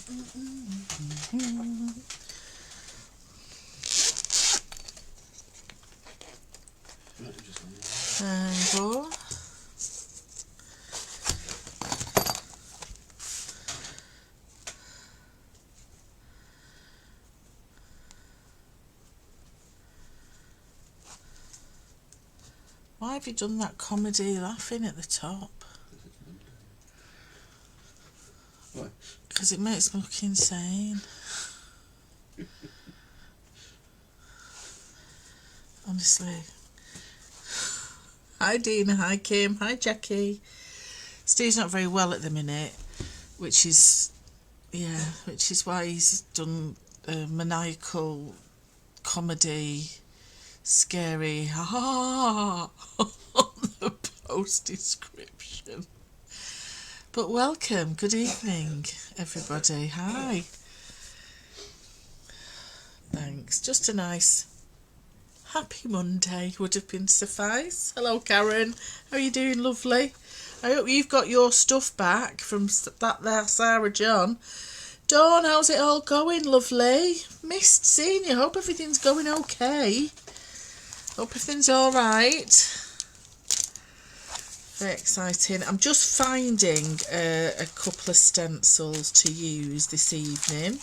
Angle. Why have you done that comedy laughing at the top? Why? Because it makes me look insane. Honestly. Hi Dina, hi Kim, hi Jackie. Steve's not very well at the minute, which is why he's done maniacal comedy, scary on the post description. But welcome, good evening everybody, hi. Thanks, just a nice happy Monday would have been suffice. Hello Karen, how are you doing, lovely? I hope you've got your stuff back from that there Sarah John. Dawn, how's it all going, lovely? Missed seeing you, hope everything's going okay. Hope everything's alright. Very exciting. I'm just finding a couple of stencils to use this evening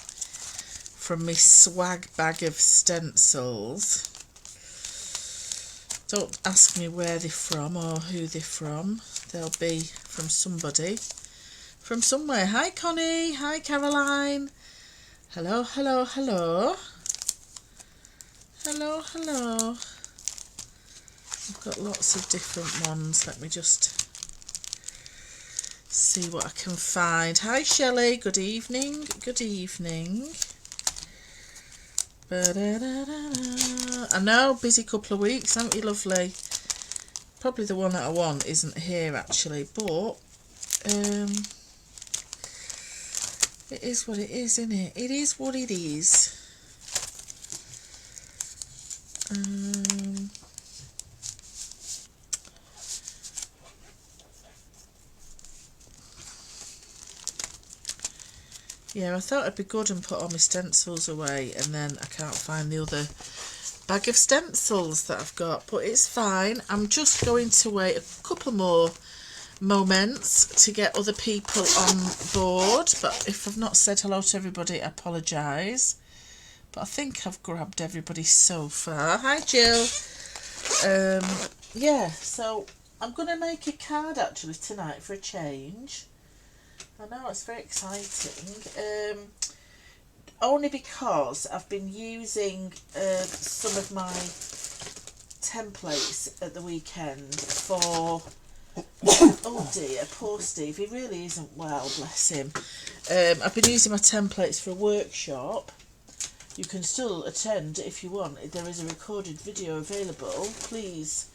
from my swag bag of stencils. Don't ask me where they're from or who they're from. They'll be from somebody. From somewhere. Hi Connie. Hi Caroline. Hello, hello, hello. Hello, hello. I've got lots of different ones. Let me just see what I can find. Hi Shelley. Good evening. Good evening. I know, busy couple of weeks, haven't you, lovely? Probably the one that I want isn't here actually, but it is what it is, isn't it? It is what it is. Yeah, I thought it'd be good and put all my stencils away, and then I can't find the other bag of stencils that I've got, but it's fine. I'm just going to wait a couple more moments to get other people on board, but if I've not said hello to everybody, I apologise, but I think I've grabbed everybody so far. Hi Jill. Yeah, so I'm going to make a card actually tonight for a change. I know, it's very exciting. Only because I've been using some of my templates at the weekend for... Oh dear, poor Steve, he really isn't well, bless him. I've been using my templates for a workshop. You can still attend if you want. There is a recorded video available. Please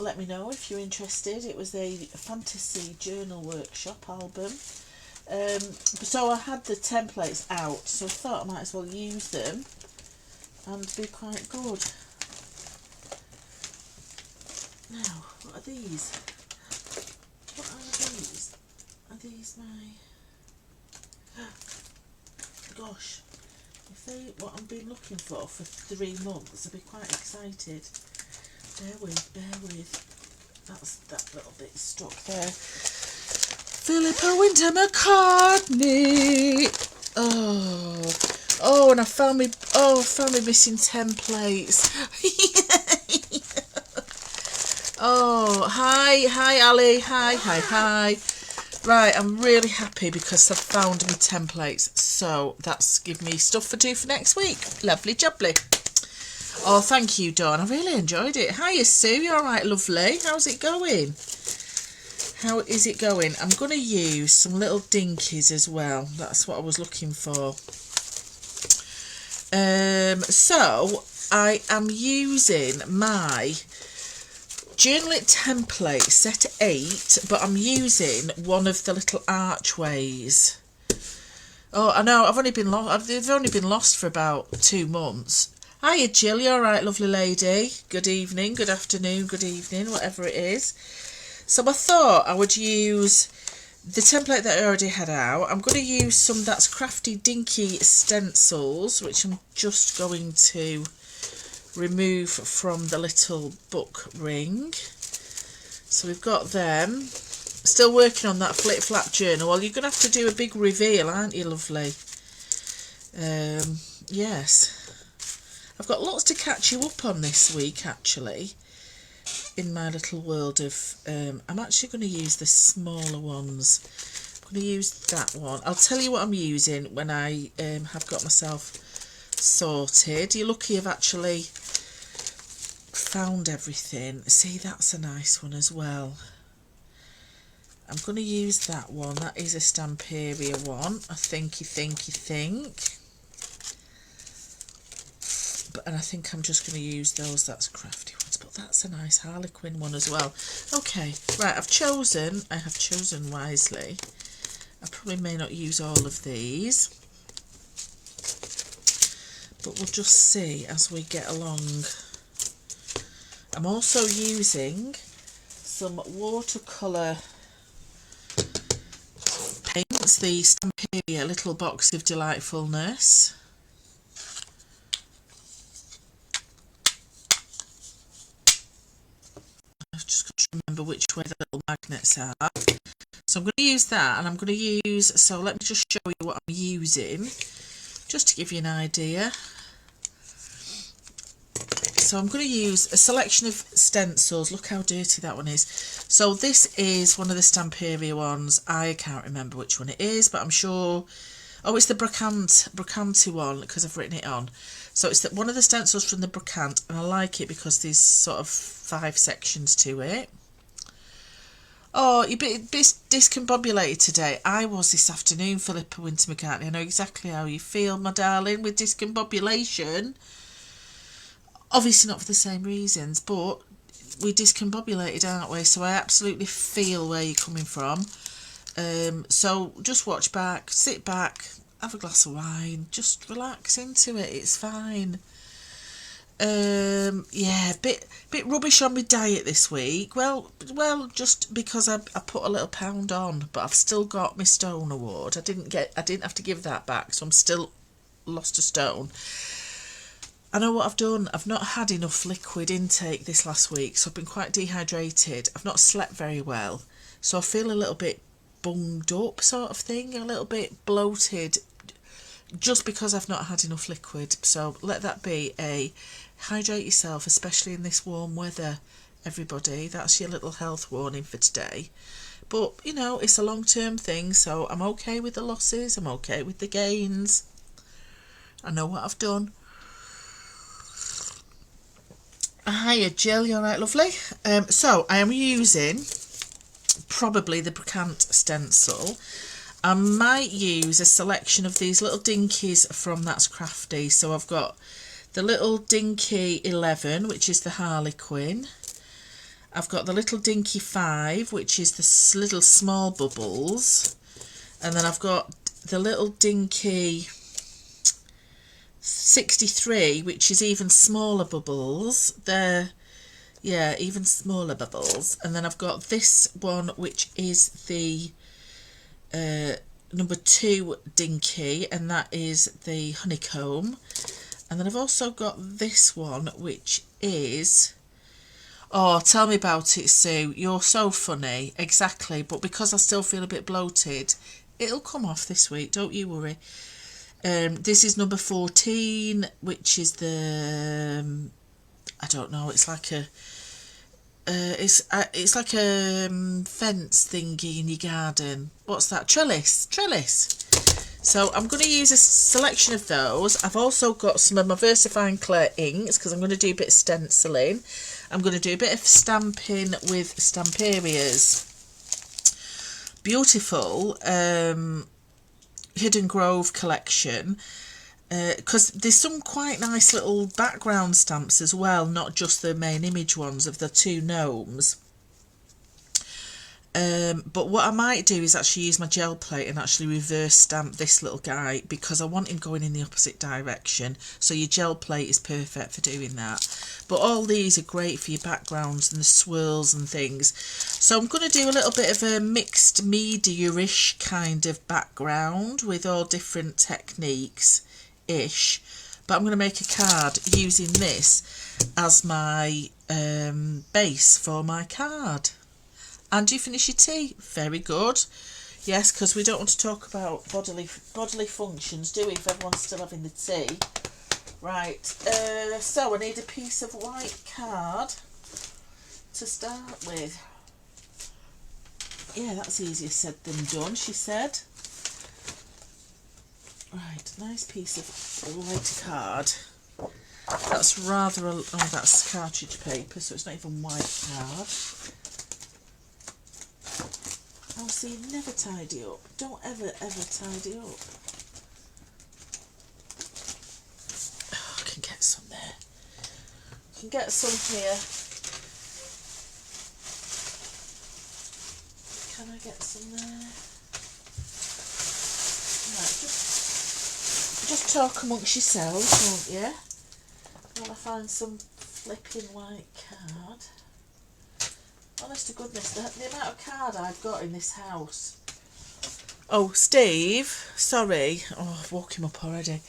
let me know if you're interested. It was a fantasy journal workshop album. So I had the templates out, so I thought I might as well use them and be quite good. Now, what are these? What are these? Are these my... Gosh, if they what I've been looking for 3 months, I'll be quite excited. Bear with. That's that little bit stuck there. Philippa Winter McCartney. Oh, and I found me missing templates. Oh, hi Ali, hi. Right, I'm really happy because I've found my templates, so that's given me stuff for next week. Lovely jubbly. Oh, thank you, Dawn. I really enjoyed it. Hiya, Sue. You all right, lovely? How's it going? How is it going? I'm going to use some little dinkies as well. That's what I was looking for. So I am using my Journalit template set 8, but I'm using one of the little archways. Oh, I know. They've only been lost for about 2 months. Hiya, Jill. You all right, lovely lady? Good evening, good afternoon, good evening, whatever it is. So I thought I would use the template that I already had out. I'm going to use some That's Crafty Dinky stencils, which I'm just going to remove from the little book ring. So we've got them. Still working on that flip flap journal. Well, you're going to have to do a big reveal, aren't you, lovely? Yes. I've got lots to catch you up on this week, actually, in my little world of... I'm actually going to use the smaller ones. I'm going to use that one. I'll tell you what I'm using when I have got myself sorted. You're lucky I've actually found everything. See, that's a nice one as well. I'm going to use that one. That is a Stamperia one. I think. And I think I'm just going to use those That's Crafty ones, but that's a nice Harlequin one as well. Okay, right, I have chosen wisely. I probably may not use all of these, but we'll just see as we get along. I'm also using some watercolour paints, the Stamperia Little Box of Delightfulness. I've just got to remember which way the little magnets are. So I'm going to use that, and I'm going to use, so let me just show you what I'm using, just to give you an idea. So I'm going to use a selection of stencils. Look how dirty that one is. So this is one of the Stamperia ones. I can't remember which one it is, but I'm sure... Oh, it's the Brocante one, because I've written it on. So it's one of the stencils from the Brocante, and I like it because there's sort of 5 sections to it. Oh, you're a bit discombobulated today. I was this afternoon, Philippa Winter McCartney. I know exactly how you feel, my darling, with discombobulation. Obviously not for the same reasons, but we're discombobulated, aren't we? So I absolutely feel where you're coming from. So just watch back, sit back, have a glass of wine, just relax into it. It's fine. Yeah, bit rubbish on my diet this week. Well, just because I put a little pound on, but I've still got my stone award. I didn't have to give that back, so I'm still lost a stone. I know what I've done. I've not had enough liquid intake this last week, so I've been quite dehydrated. I've not slept very well, so I feel a little bit bunged up, sort of thing, a little bit bloated, just because I've not had enough liquid. So let that be a hydrate yourself, especially in this warm weather, everybody. That's your little health warning for today. But, you know, it's a long-term thing, so I'm okay with the losses, I'm okay with the gains. I know what I've done. Hiya Jill, you alright, lovely? So I am using probably the Brocante stencil. I might use a selection of these little dinkies from That's Crafty. So I've got the little dinky 11, which is the Harlequin. I've got the little dinky 5, which is the little small bubbles. And then I've got the little dinky 63, which is even smaller bubbles. They're, yeah, even smaller bubbles. And then I've got this one, which is the number 2 dinky, and that is the honeycomb. And then I've also got this one, which is... Oh, tell me about it, Sue. You're so funny. Exactly. But because I still feel a bit bloated, it'll come off this week. Don't you worry. This is number 14, which is the... I don't know. It's like a... it's like a fence thingy in your garden. What's that? Trellis. So I'm going to use a selection of those. I've also got some of my VersaFine Clay inks because I'm going to do a bit of stenciling. I'm going to do a bit of stamping with Stamperia's beautiful Hidden Grove collection. Because there's some quite nice little background stamps as well, not just the main image ones of the 2 gnomes. But what I might do is actually use my gel plate and actually reverse stamp this little guy, because I want him going in the opposite direction. So your gel plate is perfect for doing that. But all these are great for your backgrounds and the swirls and things. So I'm going to do a little bit of a mixed media-ish kind of background with all different techniques-ish. But I'm going to make a card using this as my base for my card. And you finish your tea. Very good. Yes, because we don't want to talk about bodily functions, do we, if everyone's still having the tea. Right, so I need a piece of white card to start with. Yeah, that's easier said than done, she said. Right, nice piece of white card. That's rather oh, that's cartridge paper, so it's not even white card. Oh, so you never tidy up. Don't ever tidy up. Oh, I can get some there. I can get some here. Can I get some there? Right, just talk amongst yourselves, won't you? While I find some flipping white card. Honest to goodness, the amount of card I've got in this house. Oh, Steve, sorry. Oh, I've woke him up already.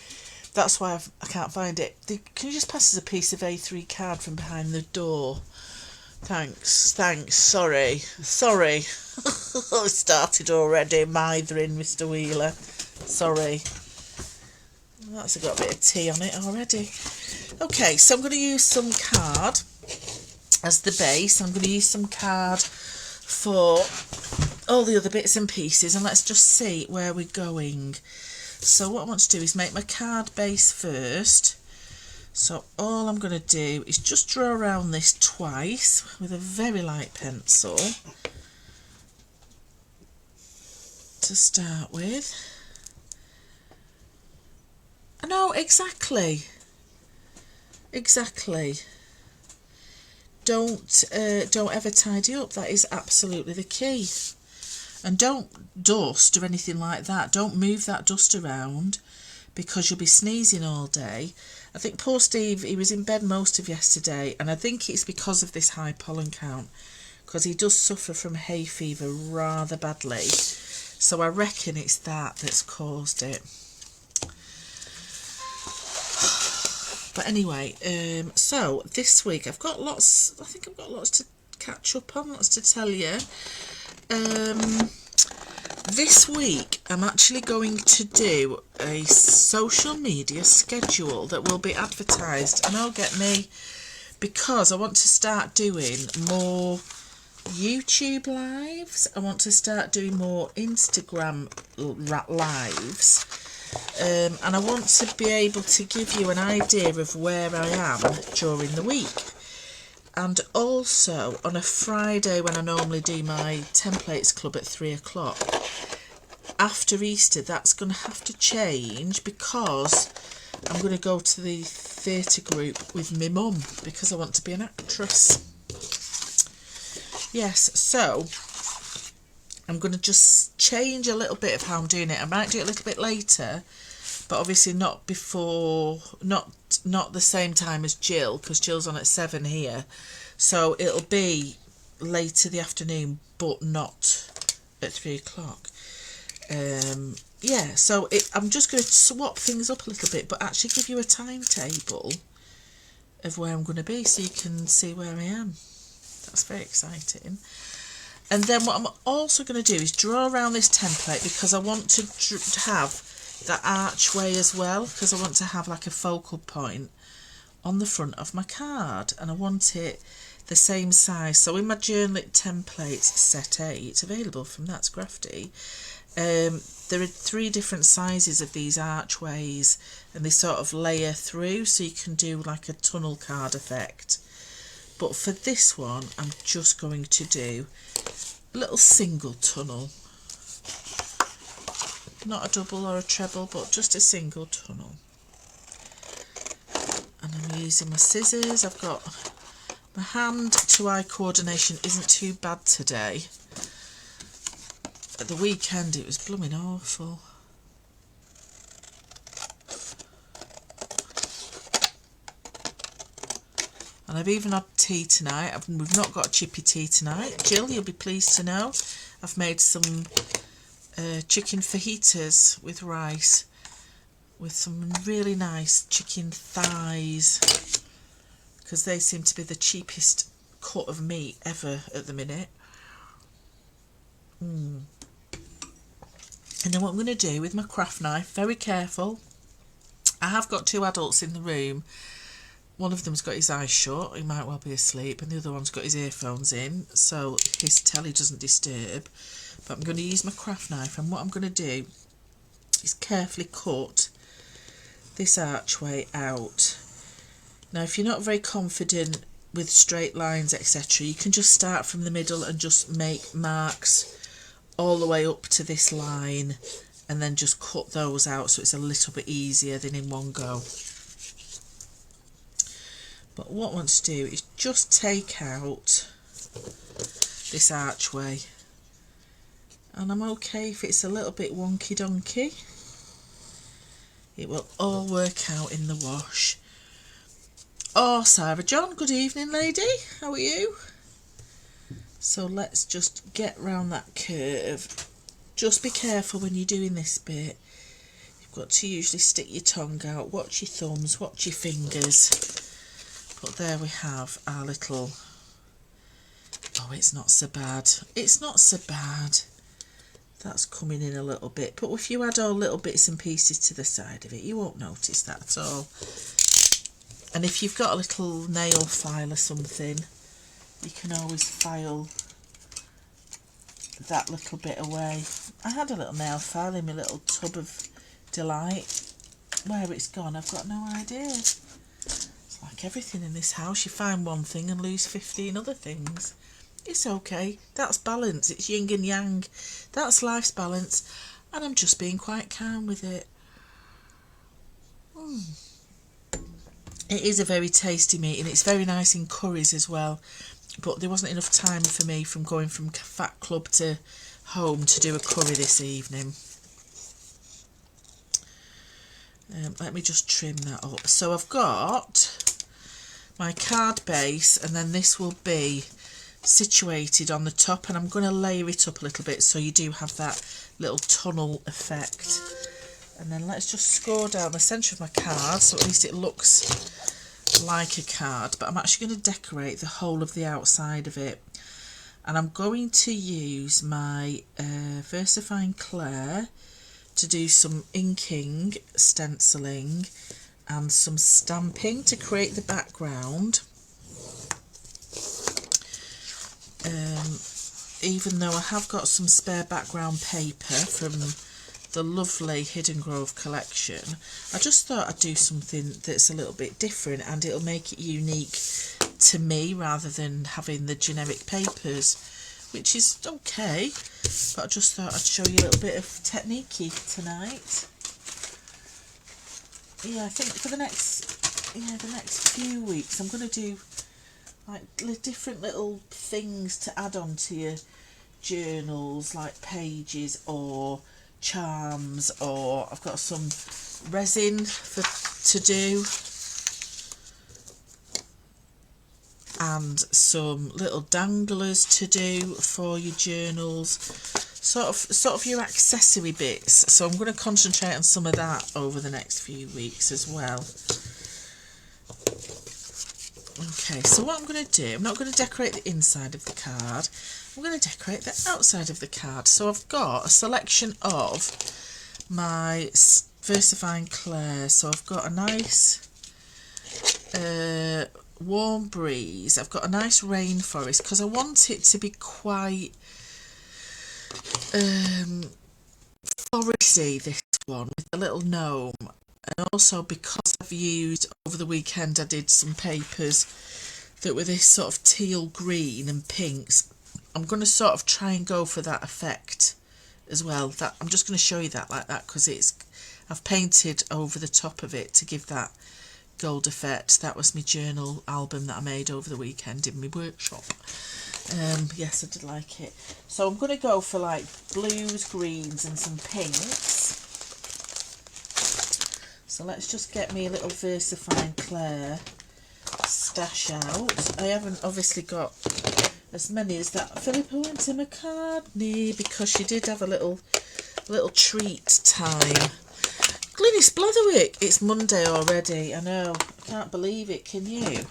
That's why I can't find it. Can you just pass us a piece of A3 card from behind the door? Thanks, sorry. I started already, mithering, Mr. Wheeler. Sorry. That's got a bit of tea on it already. Okay, so I'm going to use some card as the base. I'm going to use some card for all the other bits and pieces, and let's just see where we're going. So what I want to do is make my card base first. So all I'm going to do is just draw around this twice with a very light pencil to start with. No, exactly. Don't ever tidy up. That is absolutely the key. And don't dust or anything like that. Don't move that dust around, because you'll be sneezing all day. I think poor Steve, he was in bed most of yesterday, and I think it's because of this high pollen count, because he does suffer from hay fever rather badly. So I reckon it's that's caused it. But anyway, so this week I've got lots, I think I've got lots to catch up on, lots to tell you. This week I'm actually going to do a social media schedule that will be advertised, and oh, get me, because I want to start doing more YouTube lives. I want to start doing more Instagram lives. And I want to be able to give you an idea of where I am during the week. And also on a Friday, when I normally do my templates club at 3 o'clock, after Easter that's going to have to change, because I'm going to go to the theatre group with my mum, because I want to be an actress. Yes, so I'm going to just change a little bit of how I'm doing it. I might do it a little bit later, but obviously not before, not the same time as Jill, because Jill's on at 7 here. So it'll be later the afternoon, but not at 3 o'clock. Yeah, so I'm just going to swap things up a little bit, but actually give you a timetable of where I'm going to be, so you can see where I am. That's very exciting. And then what I'm also going to do is draw around this template, because I want to have that archway as well, because I want to have like a focal point on the front of my card, and I want it the same size. So in my Journal templates set 8, available from That's Crafty, there are 3 different sizes of these archways, and they sort of layer through, so you can do like a tunnel card effect. But for this one, I'm just going to do a little single tunnel. Not a double or a treble, but just a single tunnel. And I'm using my scissors. I've got my hand to eye coordination isn't too bad today. the weekend it was blooming awful. And I've even had tea tonight. We've not got chippy tea tonight. Jill, you'll be pleased to know I've made some chicken fajitas with rice with some really nice chicken thighs, because they seem to be the cheapest cut of meat ever at the minute. And then what I'm going to do with my craft knife, very careful, I have got 2 adults in the room. One of them's got his eyes shut, he might well be asleep, and the other one's got his earphones in, so his telly doesn't disturb. But I'm going to use my craft knife, and what I'm going to do is carefully cut this archway out. Now, if you're not very confident with straight lines, etc., you can just start from the middle and just make marks all the way up to this line, and then just cut those out so it's a little bit easier than in one go. But what I want to do is just take out this archway, and I'm okay if it's a little bit wonky donkey. It will all work out in the wash. Oh, Sarah John, good evening, lady. How are you? So let's just get round that curve. Just be careful when you're doing this bit. You've got to usually stick your tongue out, watch your thumbs, watch your fingers. But there we have our little... Oh, it's not so bad. It's not so bad. That's coming in a little bit. But if you add all little bits and pieces to the side of it, you won't notice that at all. And if you've got a little nail file or something, you can always file that little bit away. I had a little nail file in my little tub of delight. Where it's gone, I've got no idea. It's like everything in this house. You find one thing and lose 15 other things. It's okay. That's balance. It's yin and yang. That's life's balance. And I'm just being quite calm with it. It is a very tasty meat, and it's very nice in curries as well. But there wasn't enough time for me from going from Fat Club to home to do a curry this evening. Let me just trim that up. So I've got my card base, and then this will be situated on the top, and I'm going to layer it up a little bit so you do have that little tunnel effect. And then let's just score down the centre of my card so at least it looks like a card, but I'm actually going to decorate the whole of the outside of it. And I'm going to use my VersaFine Clair to do some inking, stenciling and some stamping to create the background. Even though I have got some spare background paper from the lovely Hidden Grove collection, I just thought I'd do something that's a little bit different, and it'll make it unique to me rather than having the generic papers, which is okay, but I just thought I'd show you a little bit of technique tonight. Yeah, I think for the next few weeks I'm going to do like different little things to add on to your journals, like pages or charms, or I've got some resin to do, and some little danglers to do for your journals, sort of your accessory bits. So I'm going to concentrate on some of that over the next few weeks as well. Okay, so what I'm going to do, I'm not going to decorate the inside of the card, I'm going to decorate the outside of the card. So I've got a selection of my VersaFine Clair. So I've got a nice warm breeze, I've got a nice rainforest, because I want it to be quite foresty, this one, with a little gnome. And also because I've used, over the weekend I did some papers that were this sort of teal green and pinks, I'm going to sort of try and go for that effect as well. That I'm just going to show you that like that, because I've painted over the top of it to give that Gold Effect. That was my journal album that I made over the weekend in my workshop. Yes, I did like it. So I'm going to go for like blues, greens and some pinks. So let's just get me a little VersaFine Claire stash out. I haven't obviously got as many as that Philippa Winter McCartney because she did have a little treat time. Glynis Blatherwick, it's Monday already. I know, I can't believe it, can you?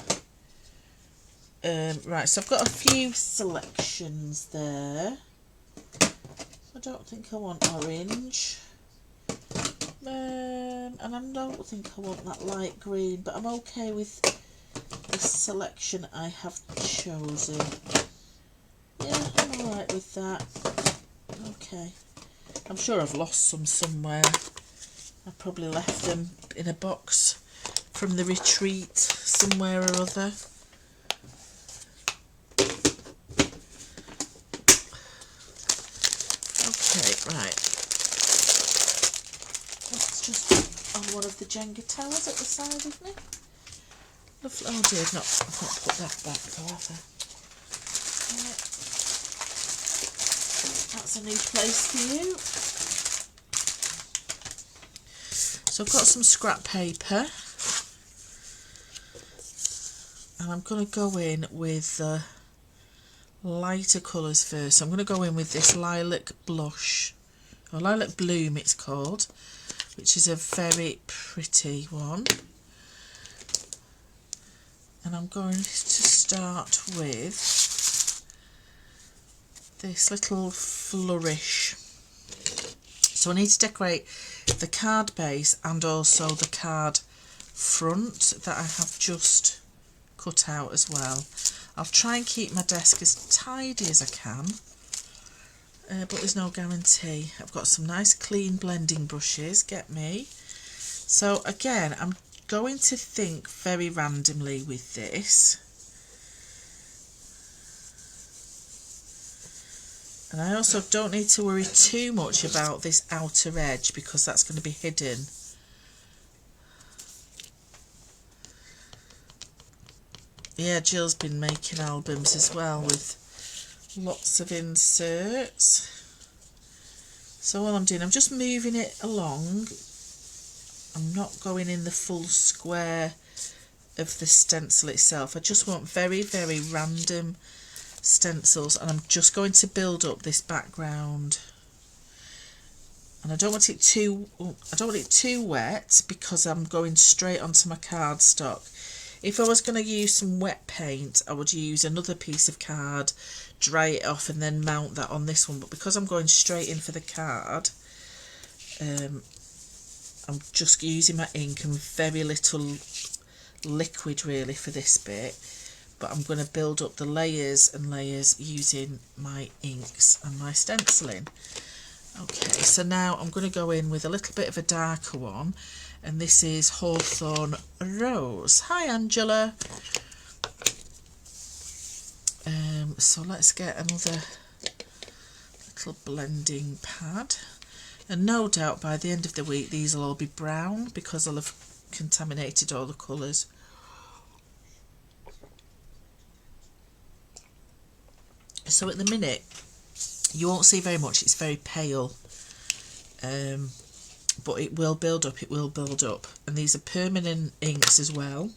Right, so I've got a few selections there. I don't think I want orange. And I don't think I want that light green, but I'm okay with the selection I have chosen. Yeah, I'm alright with that. Okay. I'm sure I've lost some somewhere. I probably left them in a box from the retreat somewhere or other. Okay, right. That's just on one of the Jenga towers at the side of me. Lovely. Oh dear, I've not put that back though, have I? Right. That's a new place for you. So I've got some scrap paper. And I'm going to go in with lighter colours first. So I'm going to go in with this Lilac Blush, or Lilac Bloom it's called, which is a very pretty one. And I'm going to start with this little flourish. So I need to decorate the card base and also the card front that I have just cut out as well. I'll try and keep my desk as tidy as I can, but there's no guarantee. I've got some nice clean blending brushes, get me. So again, I'm going to think very randomly with this. And I also don't need to worry too much about this outer edge because that's going to be hidden. Yeah, Jill's been making albums as well with lots of inserts. So all I'm doing, I'm just moving it along. I'm not going in the full square of the stencil itself. I just want very, very random stencils, and I'm just going to build up this background. And I don't want it too wet because I'm going straight onto my cardstock. If I was going to use some wet paint, I would use another piece of card, dry it off and then mount that on this one. But because I'm going straight in for the card, I'm just using my ink and very little liquid really for this bit. But I'm going to build up the layers and layers using my inks and my stenciling. Okay, so now I'm going to go in with a little bit of a darker one. And this is Hawthorn Rose. Hi Angela. So let's get another little blending pad. And no doubt by the end of the week these will all be brown because I'll have contaminated all the colours. So at the minute you won't see very much, it's very pale. But it will build up, and these are permanent inks as well.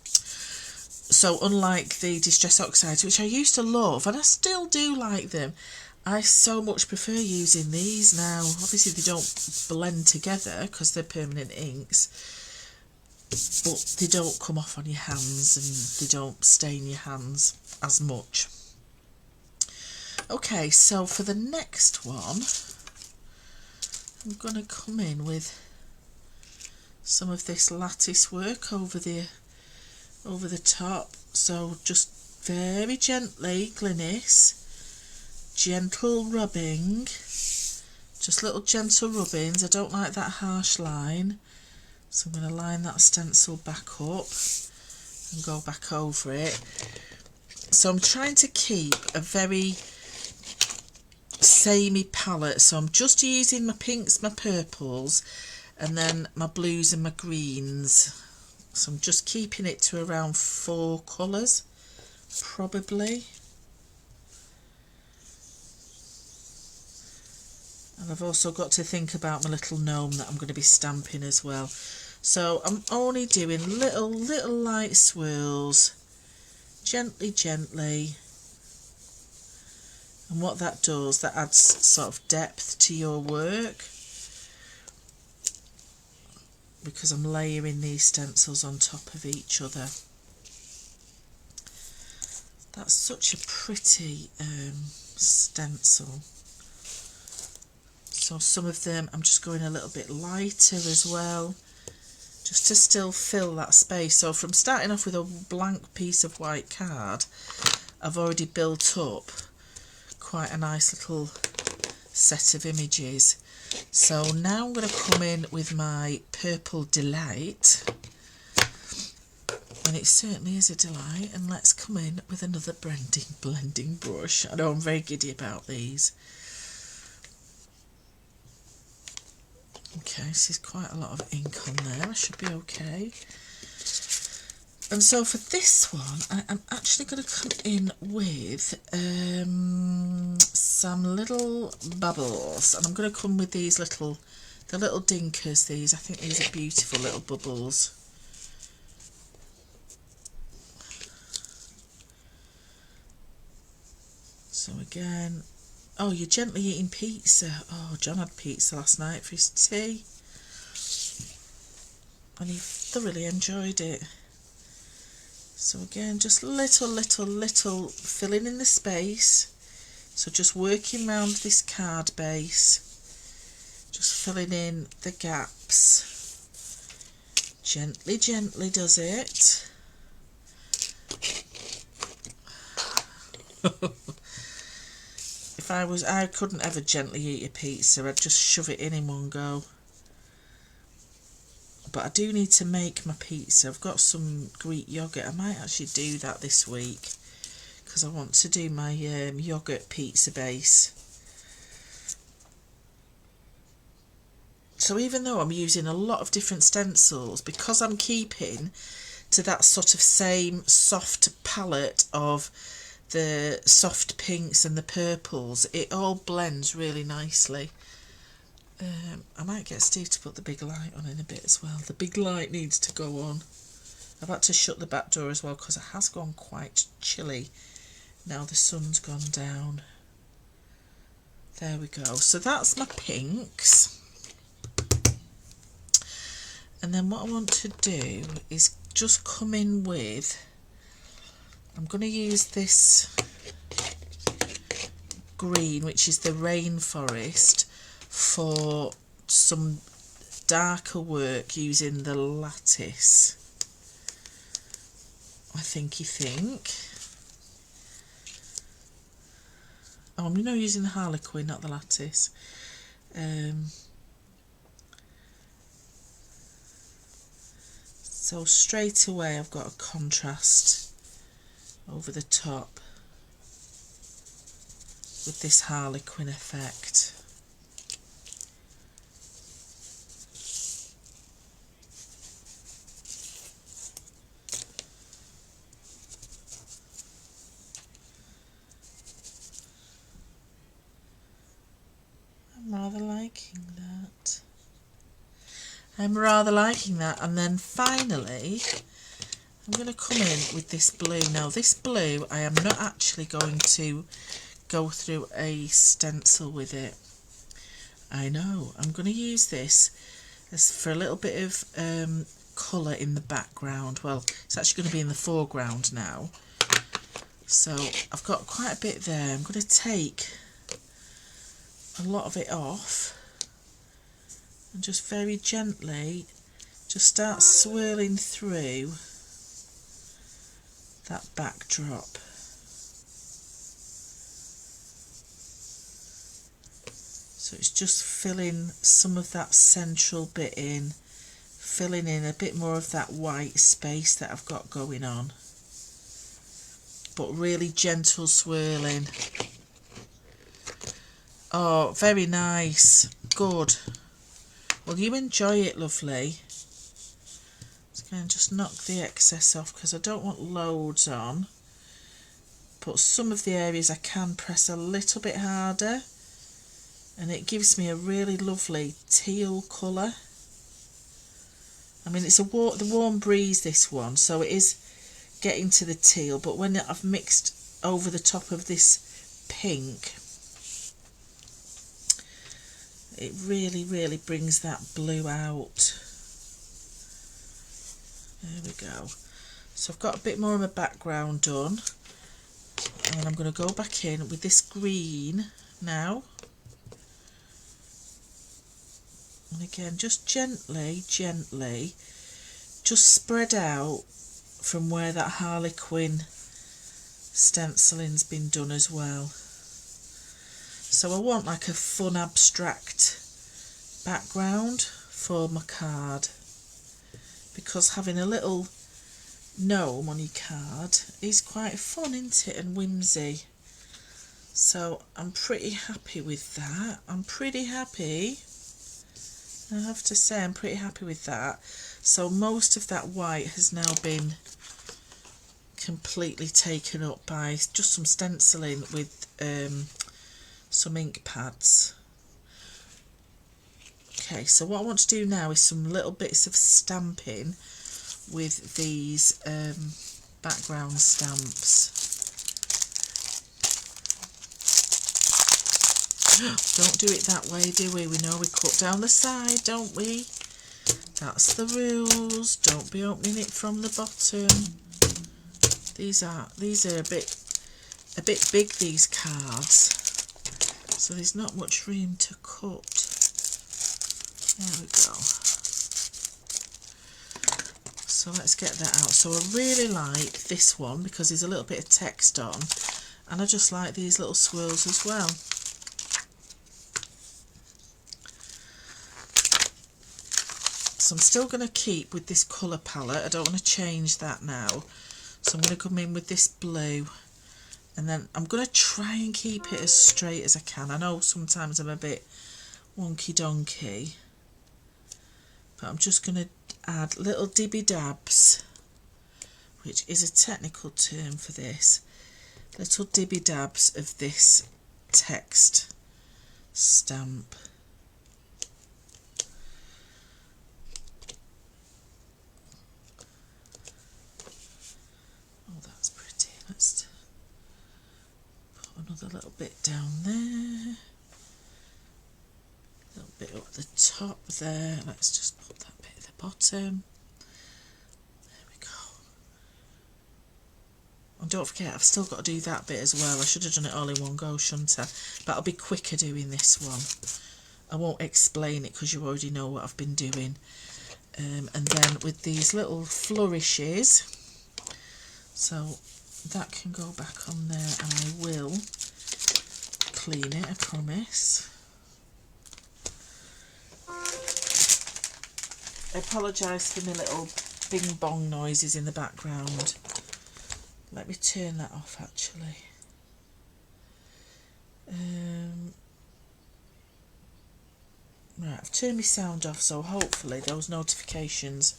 So unlike the Distress Oxides, which I used to love and I still do like them, I so much prefer using these now. Obviously they don't blend together because they're permanent inks, but they don't come off on your hands and they don't stain your hands as much. Okay, so for the next one I'm going to come in with some of this lattice work over the top. So just very gently, Glynis, gentle rubbing, just little gentle rubbings. I don't like that harsh line, so I'm going to line that stencil back up and go back over it. So I'm trying to keep a very samey palette, so I'm just using my pinks, my purples, and then my blues and my greens. So I'm just keeping it to around 4 colours, probably. And I've also got to think about my little gnome that I'm going to be stamping as well. So I'm only doing little light swirls, gently. And what that does, that adds sort of depth to your work, because I'm layering these stencils on top of each other. That's such a pretty stencil. So some of them I'm just going a little bit lighter as well, just to still fill that space. So from starting off with a blank piece of white card, I've already built up quite a nice little set of images. So now I'm going to come in with my Purple Delight, and it certainly is a delight. And let's come in with another blending brush. I know I'm very giddy about these. Okay, so there's quite a lot of ink on there. I should be okay. And so for this one, I'm actually going to come in with some little bubbles. And I'm going to come with these the little dinkers, these. I think these are beautiful little bubbles. So again, oh, you're gently eating pizza. Oh, John had pizza last night for his tea, and he thoroughly enjoyed it. So again, just little filling in the space. So just working around this card base, just filling in the gaps. Gently does it. If I couldn't ever gently eat a pizza. I'd just shove it in one go. But I do need to make my pizza. I've got some Greek yoghurt. I might actually do that this week, because I want to do my yoghurt pizza base. So even though I'm using a lot of different stencils, because I'm keeping to that sort of same soft palette of the soft pinks and the purples, it all blends really nicely. I might get Steve to put the big light on in a bit as well. The big light needs to go on. I've had to shut the back door as well, because it has gone quite chilly now the sun's gone down. There we go. So that's my pinks. And then what I want to do is just come in with, I'm going to use this green, which is the Rainforest, for some darker work using the lattice. I think. Oh, I'm not using the Harlequin, not the lattice. So straight away I've got a contrast over the top with this Harlequin effect. I'm rather liking that. And then finally I'm going to come in with this blue. Now this blue, I am not actually going to go through a stencil with it. I know, I'm going to use this as for a little bit of colour in the background. Well, it's actually going to be in the foreground now. So I've got quite a bit there. I'm going to take a lot of it off and just very gently just start swirling through that backdrop. So it's just filling some of that central bit in, filling in a bit more of that white space that I've got going on, but really gentle swirling. Oh, very nice. Good. Well, you enjoy it, lovely. Let's And just knock the excess off because I don't want loads on, but some of the areas I can press a little bit harder, and it gives me a really lovely teal colour. I mean, it's the warm breeze, this one, so it is getting to the teal, but when I've mixed over the top of this pink, it really brings that blue out. There we go. So I've got a bit more of my background done, and I'm going to go back in with this green now. And again, just gently, just spread out from where that Harlequin stenciling's been done as well. So I want like a fun abstract background for my card, because having a little gnome on your card is quite fun, isn't it, and whimsy. So I'm pretty happy with that. I'm pretty happy. I have to say I'm pretty happy with that. So most of that white has now been completely taken up by just some stenciling with some ink pads. Okay, so what I want to do now is some little bits of stamping with these background stamps. Don't do it that way, do we? We know we cut down the side, don't we? That's the rules. Don't be opening it from the bottom. These are a bit big, these cards, so there's not much room to cut. There we go. So let's get that out. So I really like this one because there's a little bit of text on, and I just like these little swirls as well. So I'm still going to keep with this colour palette. I don't want to change that now. So I'm going to come in with this blue, and then I'm going to try and keep it as straight as I can. I know sometimes I'm a bit wonky donkey, but I'm just going to add little dibby dabs, which is a technical term for this, little dibby dabs of this text stamp. Oh, that's pretty. Let's put another little bit down there, a little bit up the top there. Let's just put that bit at the bottom. There we go. And don't forget, I've still got to do that bit as well. I should have done it all in one go, shouldn't I? But I'll be quicker doing this one. I won't explain it because you already know what I've been doing. And then with these little flourishes, so that can go back on there, and I will clean it, I promise. I apologise for my little bing bong noises in the background. Let me turn that off actually. Right, I've turned my sound off, so hopefully those notifications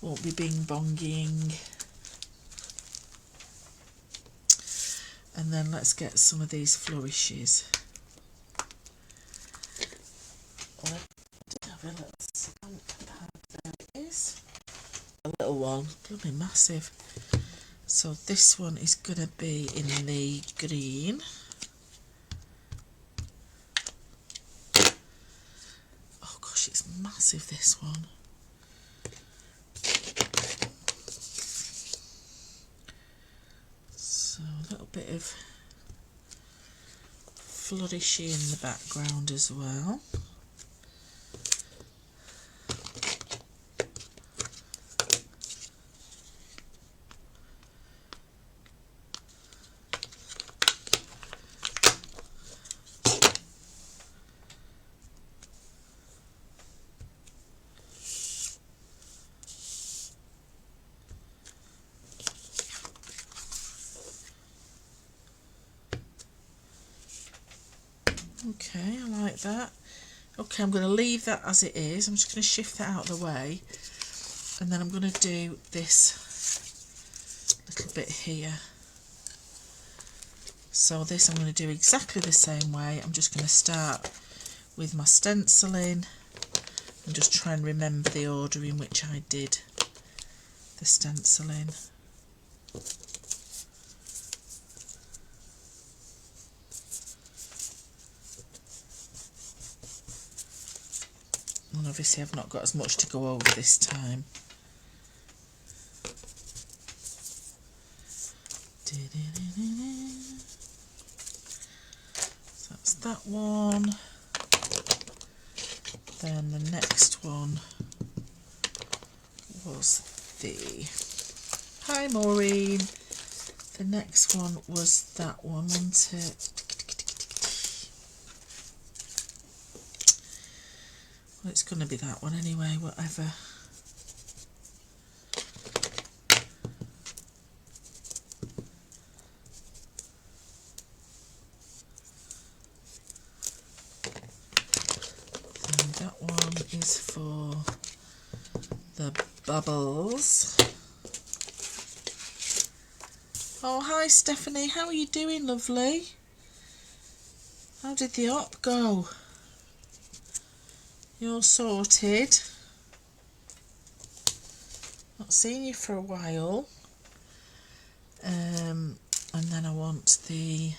won't be bing bonging. And then let's get some of these flourishes. Let's have a little stamp pad. There it is. A little one, blooming massive. So this one is going to be in the green. Oh gosh, it's massive, this one. So a little bit of flourishy in the background as well. Okay, I like that. Okay, I'm going to leave that as it is. I'm just going to shift that out of the way. And then I'm going to do this little bit here. So this I'm going to do exactly the same way. I'm just going to start with my stenciling and just try and remember the order in which I did the stenciling. And obviously I've not got as much to go over this time. So that's that one. Then the next one was the... Hi Maureen. The next one was that one, wasn't it? Well, it's going to be that one anyway, whatever. And that one is for the bubbles. Oh, hi Stephanie, how are you doing, lovely? How did the op go? You're sorted. Not seen you for a while. And then I want the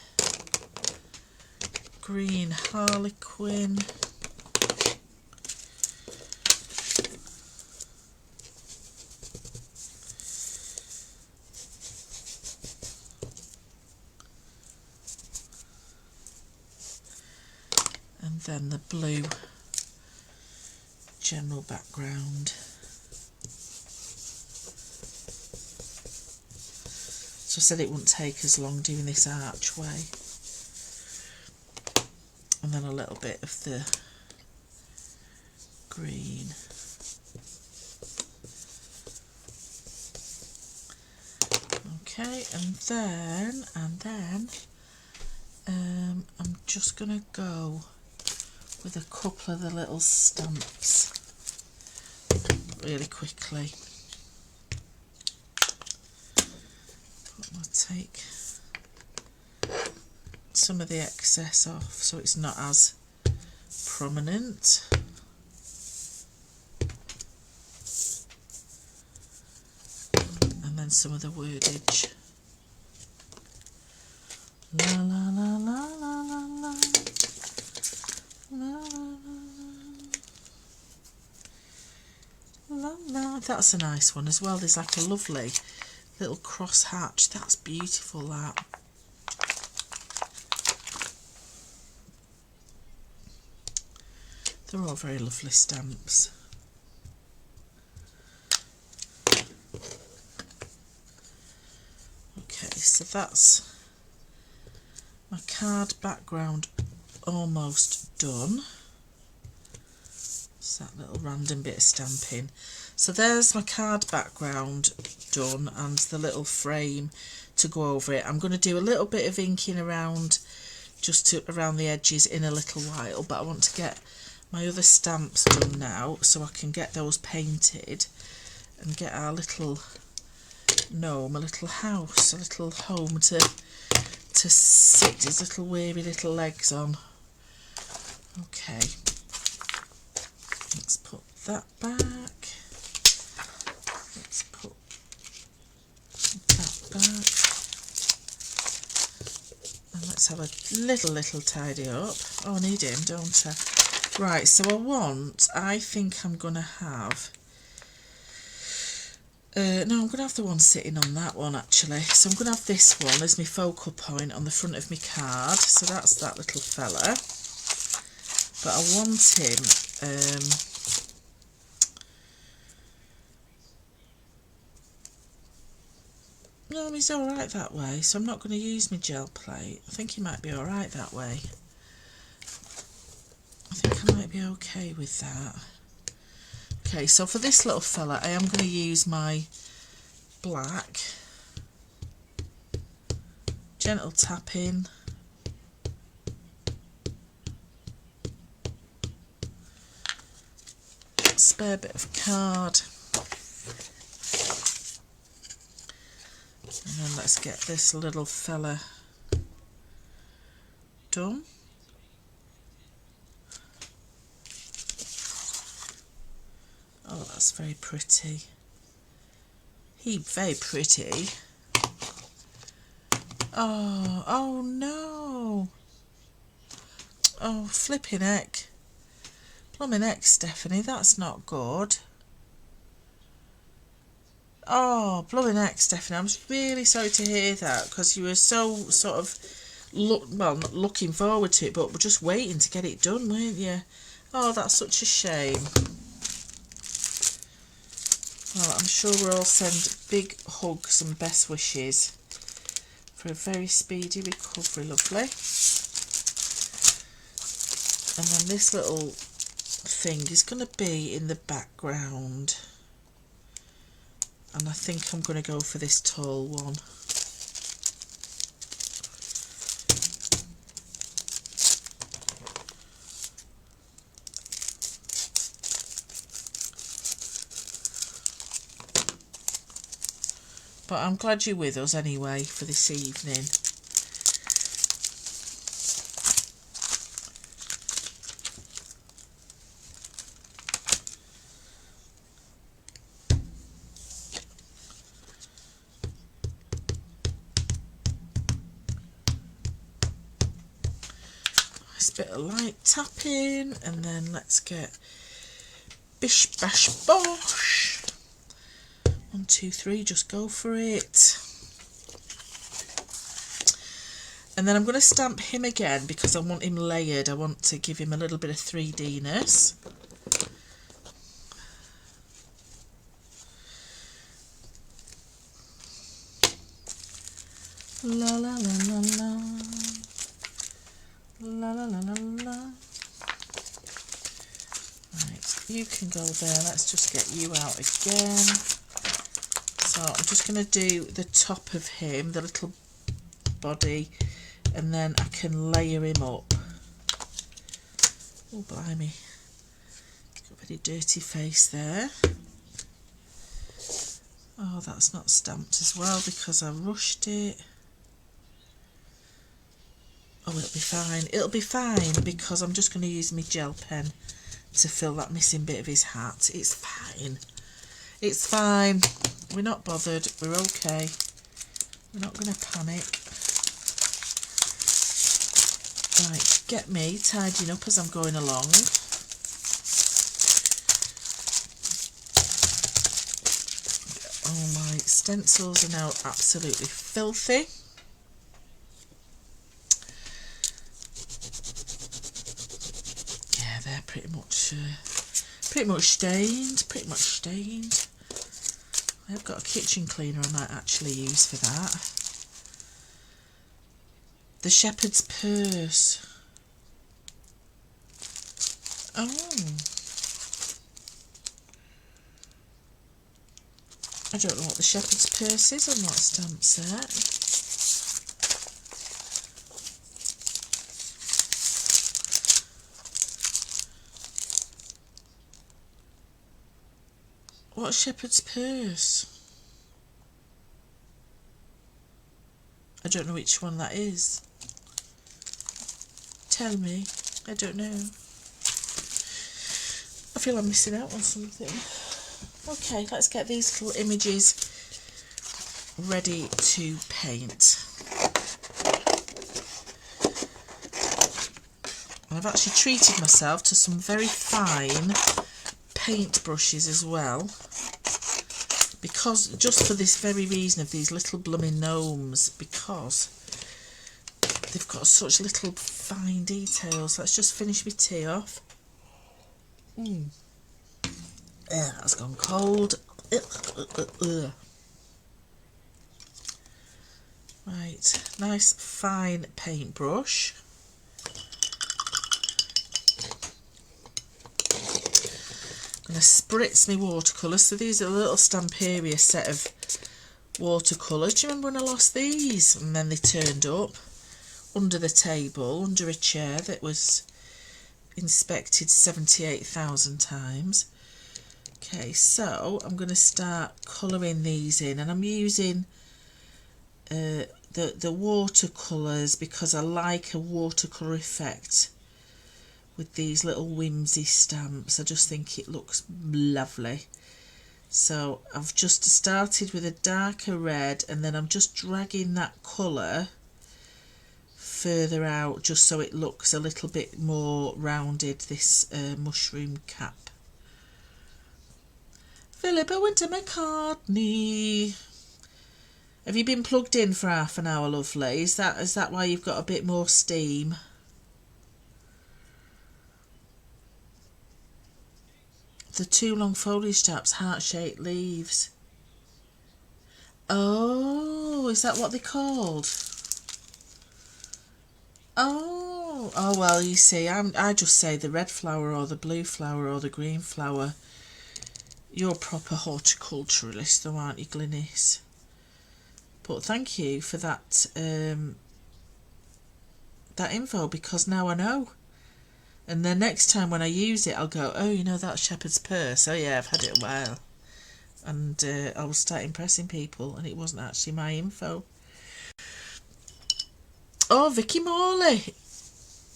green harlequin. And then the blue general background. So I said it wouldn't take as long doing this archway. And then a little bit of the green. Okay, and then I'm just gonna go with a couple of the little stamps really quickly. I'll take some of the excess off so it's not as prominent. And then some of the wordage. La la la la la la la. La, la, la. That's a nice one as well. There's like a lovely little cross hatch. That's beautiful, that. They're all very lovely stamps. Okay, so that's my card background almost done. It's that little random bit of stamping. So there's my card background done and the little frame to go over it. I'm going to do a little bit of inking around around the edges in a little while, but I want to get my other stamps done now so I can get those painted and get our little gnome, a little house, a little home to sit his little weary little legs on. Okay, let's put that back. Let's put that back. And let's have a little tidy up. Oh, I need him, don't I? Right, so I think I'm going to have... no, I'm going to have the one sitting on that one actually. So I'm going to have this one as my focal point on the front of my card. So that's that little fella. But I want him... no, he's alright that way. So I'm not going to use my gel plate. I think he might be alright that way. I think I might be okay with that. Okay, so for this little fella, I am going to use my black. Gentle tapping. Spare bit of card. And then let's get this little fella done. Oh, that's very pretty. Very pretty. Oh, oh no. Oh, flipping heck. Blooming heck, Stephanie, that's not good. Oh, blooming heck, Stephanie, I'm really sorry to hear that, because you were so sort of, not looking forward to it, but we're just waiting to get it done, weren't you? Oh, that's such a shame. Well, I'm sure we'll all send big hugs and best wishes for a very speedy recovery, lovely. And then this little thing is going to be in the background. And I think I'm going to go for this tall one. But I'm glad you're with us anyway for this evening. Nice bit of light tapping, and then let's get bish bash bosh. 1, 2, 3, just go for it. And then I'm going to stamp him again because I want him layered. I want to give him a little bit of 3D-ness. La la la la la. La la la la la. Right, you can go there. Let's just get you out again. So I'm just going to do the top of him, the little body, and then I can layer him up. Oh, blimey. Got a very dirty face there. Oh, that's not stamped as well because I rushed it. Oh, it'll be fine. It'll be fine because I'm just going to use my gel pen to fill that missing bit of his hat. It's fine. It's fine. We're not bothered. We're okay. We're not going to panic. Right, get me tidying up as I'm going along. Oh, my stencils are now absolutely filthy. Yeah, they're pretty much stained. I've got a kitchen cleaner I might actually use for that. The shepherd's purse. Oh. I don't know what the shepherd's purse is on that stamp set. What's shepherd's purse? I don't know which one that is. Tell me. I don't know. I feel I'm missing out on something. Okay, let's get these little images ready to paint. And I've actually treated myself to some very fine paint brushes as well, because just for this very reason of these little blooming gnomes, because they've got such little fine details. Let's just finish my tea off. Yeah, that's gone cold. Right, nice fine paintbrush. I'm going to spritz my watercolours. So these are a little Stamperia set of watercolours. Do you remember when I lost these? And then they turned up under the table, under a chair that was inspected 78,000 times. Okay, so I'm going to start colouring these in, and I'm using the watercolours, because I like a watercolour effect with these little whimsy stamps. I just think it looks lovely. So I've just started with a darker red, and then I'm just dragging that colour further out just so it looks a little bit more rounded, this mushroom cap. Philippa Winter McCartney. Have you been plugged in for half an hour, lovely? Is that why you've got a bit more steam? The two long foliage taps, heart-shaped leaves. Oh, is that what they're called? Oh, well, you see, I just say the red flower or the blue flower or the green flower. You're a proper horticulturalist though, aren't you, Glynis? But thank you for that that info, because now I know. And then next time when I use it, I'll go, oh, you know that shepherd's purse? Oh yeah, I've had it a while. And I will start impressing people, and it wasn't actually my info. Oh, Vicky Morley.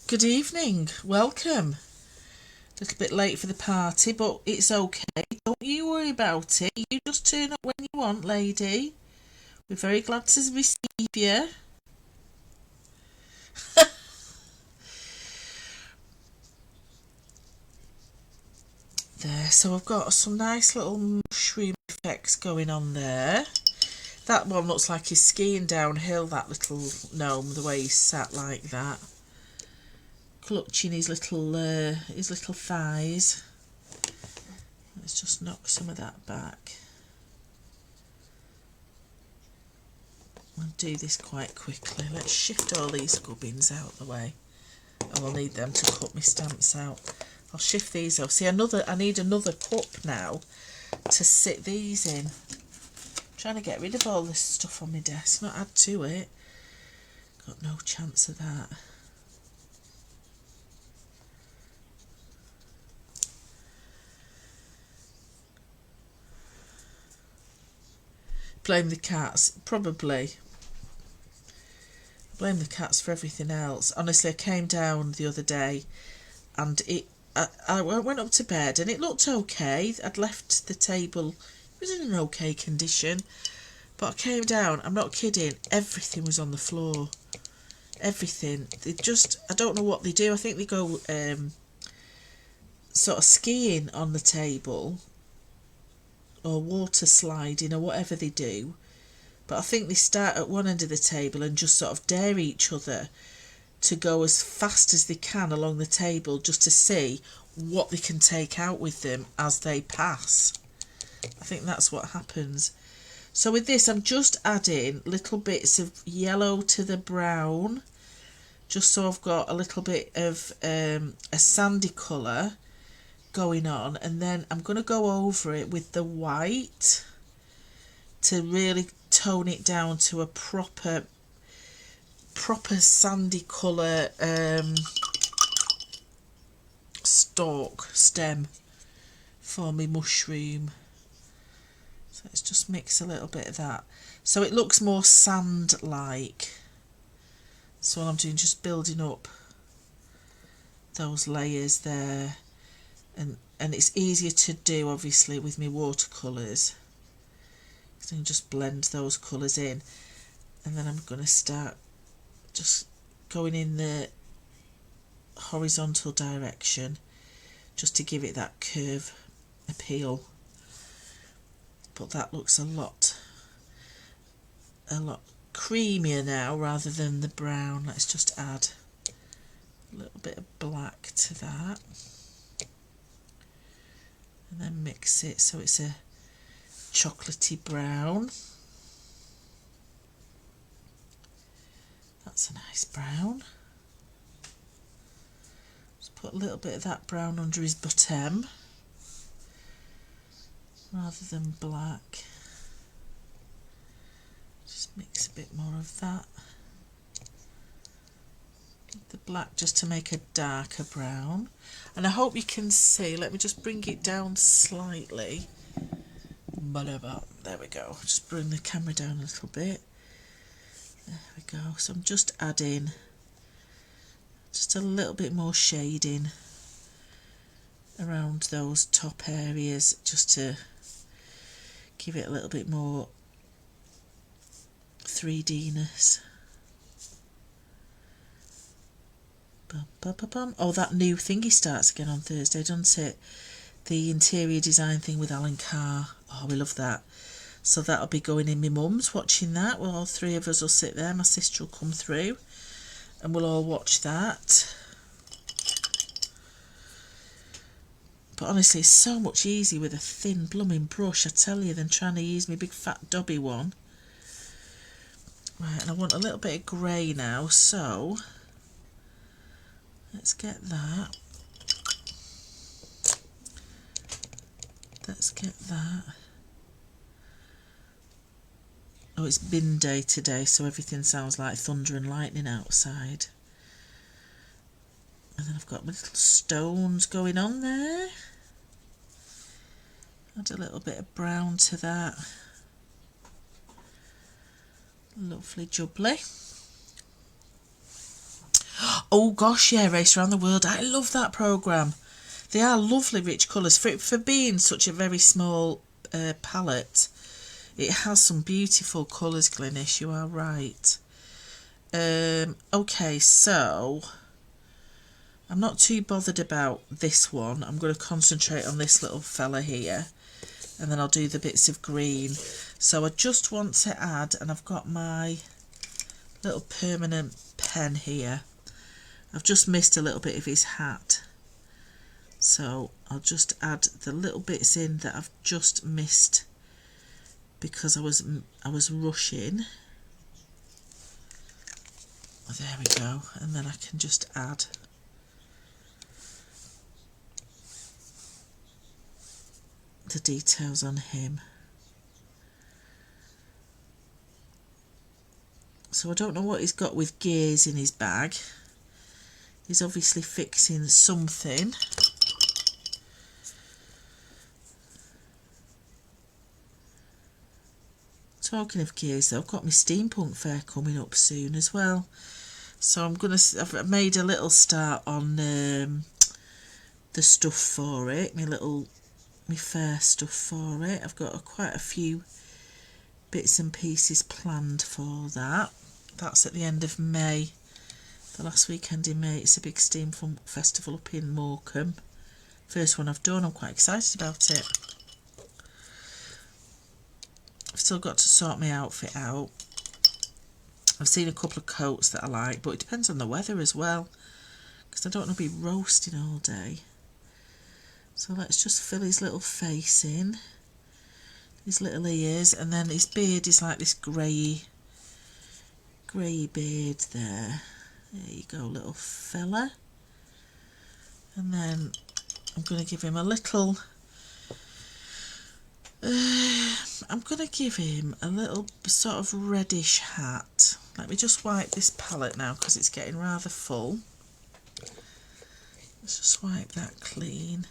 Good evening. Welcome. A little bit late for the party, but it's okay. Don't you worry about it. You just turn up when you want, lady. We're very glad to receive you. There, so I've got some nice little mushroom effects going on there. That one looks like he's skiing downhill, that little gnome, the way he's sat like that, clutching his little thighs. Let's just knock some of that back. I'll do this quite quickly. Let's shift all these gubbins out of the way. I'll need them to cut my stamps out. I'll shift these off. See, I need another cup now to sit these in. I'm trying to get rid of all this stuff on my desk, not add to it. Got no chance of that. Blame the cats, probably. Blame the cats for everything else. Honestly, I came down the other day and I went up to bed and it looked okay. I'd left the table, it was in an okay condition, but I came down, I'm not kidding, everything was on the floor. Everything. They just, I don't know what they do. I think they go sort of skiing on the table or water sliding or whatever they do. But I think they start at one end of the table and just sort of dare each other to go as fast as they can along the table just to see what they can take out with them as they pass. I think that's what happens. So with this, I'm just adding little bits of yellow to the brown, just so I've got a little bit of a sandy colour going on, and then I'm going to go over it with the white to really tone it down to a proper sandy colour stem for my mushroom. So let's just mix a little bit of that so it looks more sand like. So what I'm doing, just building up those layers there, and it's easier to do obviously with my watercolours, because I can just blend those colours in, and then I'm going to start just going in the horizontal direction just to give it that curve appeal. But that looks a lot creamier now rather than the brown. Let's just add a little bit of black to that and then mix it so it's a chocolatey brown. That's a nice brown. Just put a little bit of that brown under his bottom rather than black. Just mix a bit more of that. The black just to make a darker brown. And I hope you can see, let me just bring it down slightly. There we go. Just bring the camera down a little bit. There we go. So I'm just adding just a little bit more shading around those top areas, just to give it a little bit more 3D-ness. Bum, bum, bum, bum. Oh, that new thingy starts again on Thursday, doesn't it? The interior design thing with Alan Carr. Oh, we love that. So that'll be going in my mum's, watching that. Well, all three of us will sit there. My sister will come through and we'll all watch that. But honestly, it's so much easier with a thin blooming brush, I tell you, than trying to use my big fat dobby one. Right, and I want a little bit of grey now, so let's get that. Let's get that. Oh, it's bin day today, so everything sounds like thunder and lightning outside. And then I've got my little stones going on there. Add a little bit of brown to that. Lovely jubbly. Oh gosh, yeah, Race Around the World. I love that programme. They are lovely rich colours. For being such a very small palette, it has some beautiful colours, Glynis, you are right. Okay, so I'm not too bothered about this one. I'm going to concentrate on this little fella here, and then I'll do the bits of green. So I just want to add, and I've got my little permanent pen here. I've just missed a little bit of his hat, so I'll just add the little bits in that I've just missed because I was rushing. There we go, and then I can just add the details on him. So I don't know what he's got with gears in his bag. He's obviously fixing something. Talking of gears though, I've got my steampunk fair coming up soon as well. So I've made a little start on the stuff for it, my fair stuff for it. I've got quite a few bits and pieces planned for that. That's at the end of May, the last weekend in May. It's a big steampunk festival up in Morecambe. First one I've done, I'm quite excited about it. I've still got to sort my outfit out. I've seen a couple of coats that I like, but it depends on the weather as well, because I don't want to be roasting all day. So let's just fill his little face in, his little ears, and then his beard is like this grey beard there. There you go, little fella. And then I'm going to give him a little... I'm going to give him a little sort of reddish hat. Let me just wipe this palette now because it's getting rather full. Let's just wipe that clean.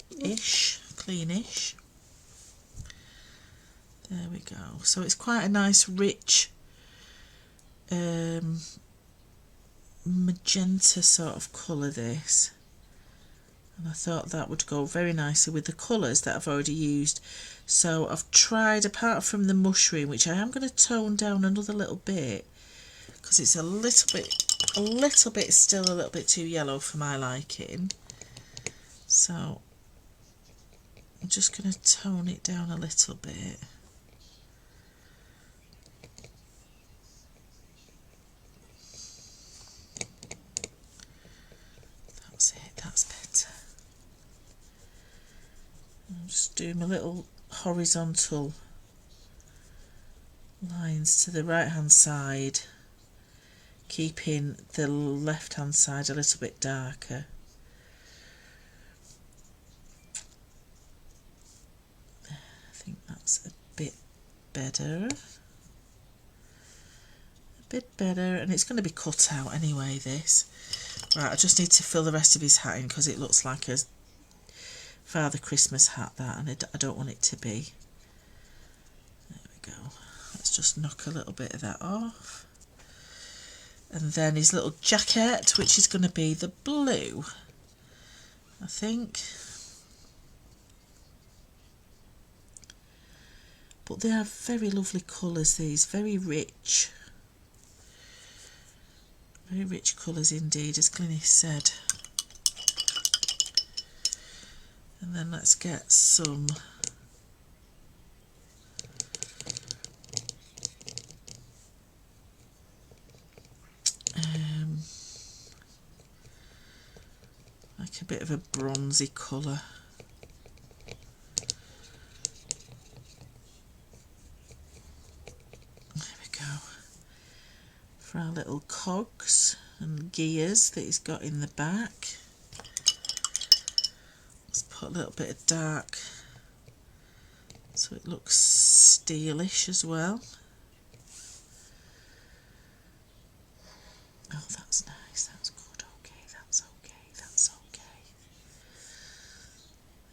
Cleanish. There we go. So it's quite a nice rich magenta sort of colour, this. And I thought that would go very nicely with the colours that I've already used. So I've tried, apart from the mushroom, which I am going to tone down another little bit because it's a little bit still a little bit too yellow for my liking. So I'm just going to tone it down a little bit. That's it, that's better. I'm just doing my little horizontal lines to the right hand side, keeping the left hand side a little bit darker. I think that's a bit better. A bit better, and it's going to be cut out anyway, this. Right, I just need to fill the rest of his hat in because it looks like a Father Christmas hat, that, and I don't want it to be. There we go. Let's just knock a little bit of that off. And then his little jacket, which is going to be the blue, I think. But they are very lovely colours, these, very rich. Very rich colours indeed, as Glynis said. And then let's get some like a bit of a bronzy colour. There we go. For our little cogs and gears that he's got in the back. Let's put a little bit of dark so it looks steelish as well. Oh, that's nice, that's good, okay, that's okay, that's okay.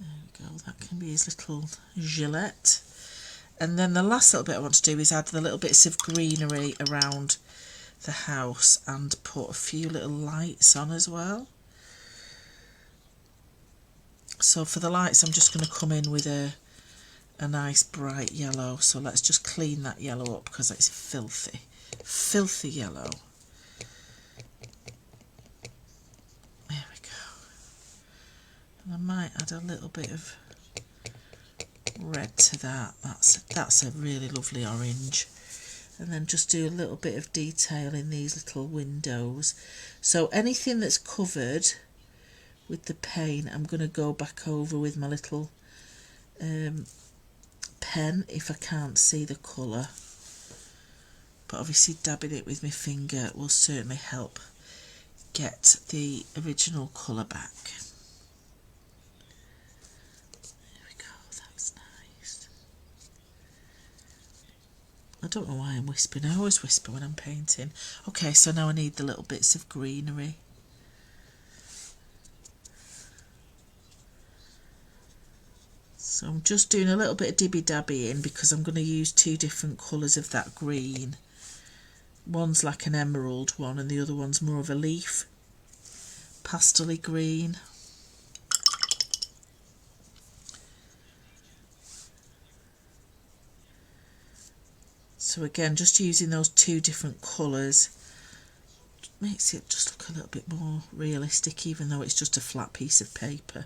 There we go, that can be his little gilet. And then the last little bit I want to do is add the little bits of greenery around the house and put a few little lights on as well. So for the lights I'm just going to come in with a nice bright yellow. So let's just clean that yellow up because it's filthy, filthy yellow. There we go. And I might add a little bit of red to that. That's a really lovely orange. And then just do a little bit of detail in these little windows. So anything that's covered with the paint, I'm going to go back over with my little pen if I can't see the colour. But obviously dabbing it with my finger will certainly help get the original colour back. There we go, that's nice. I don't know why I'm whispering, I always whisper when I'm painting. Okay, so now I need the little bits of greenery. So I'm just doing a little bit of dibby-dabby in because I'm going to use two different colours of that green. One's like an emerald one and the other one's more of a leaf pastel-y green. So again, just using those two different colours makes it just look a little bit more realistic, even though it's just a flat piece of paper.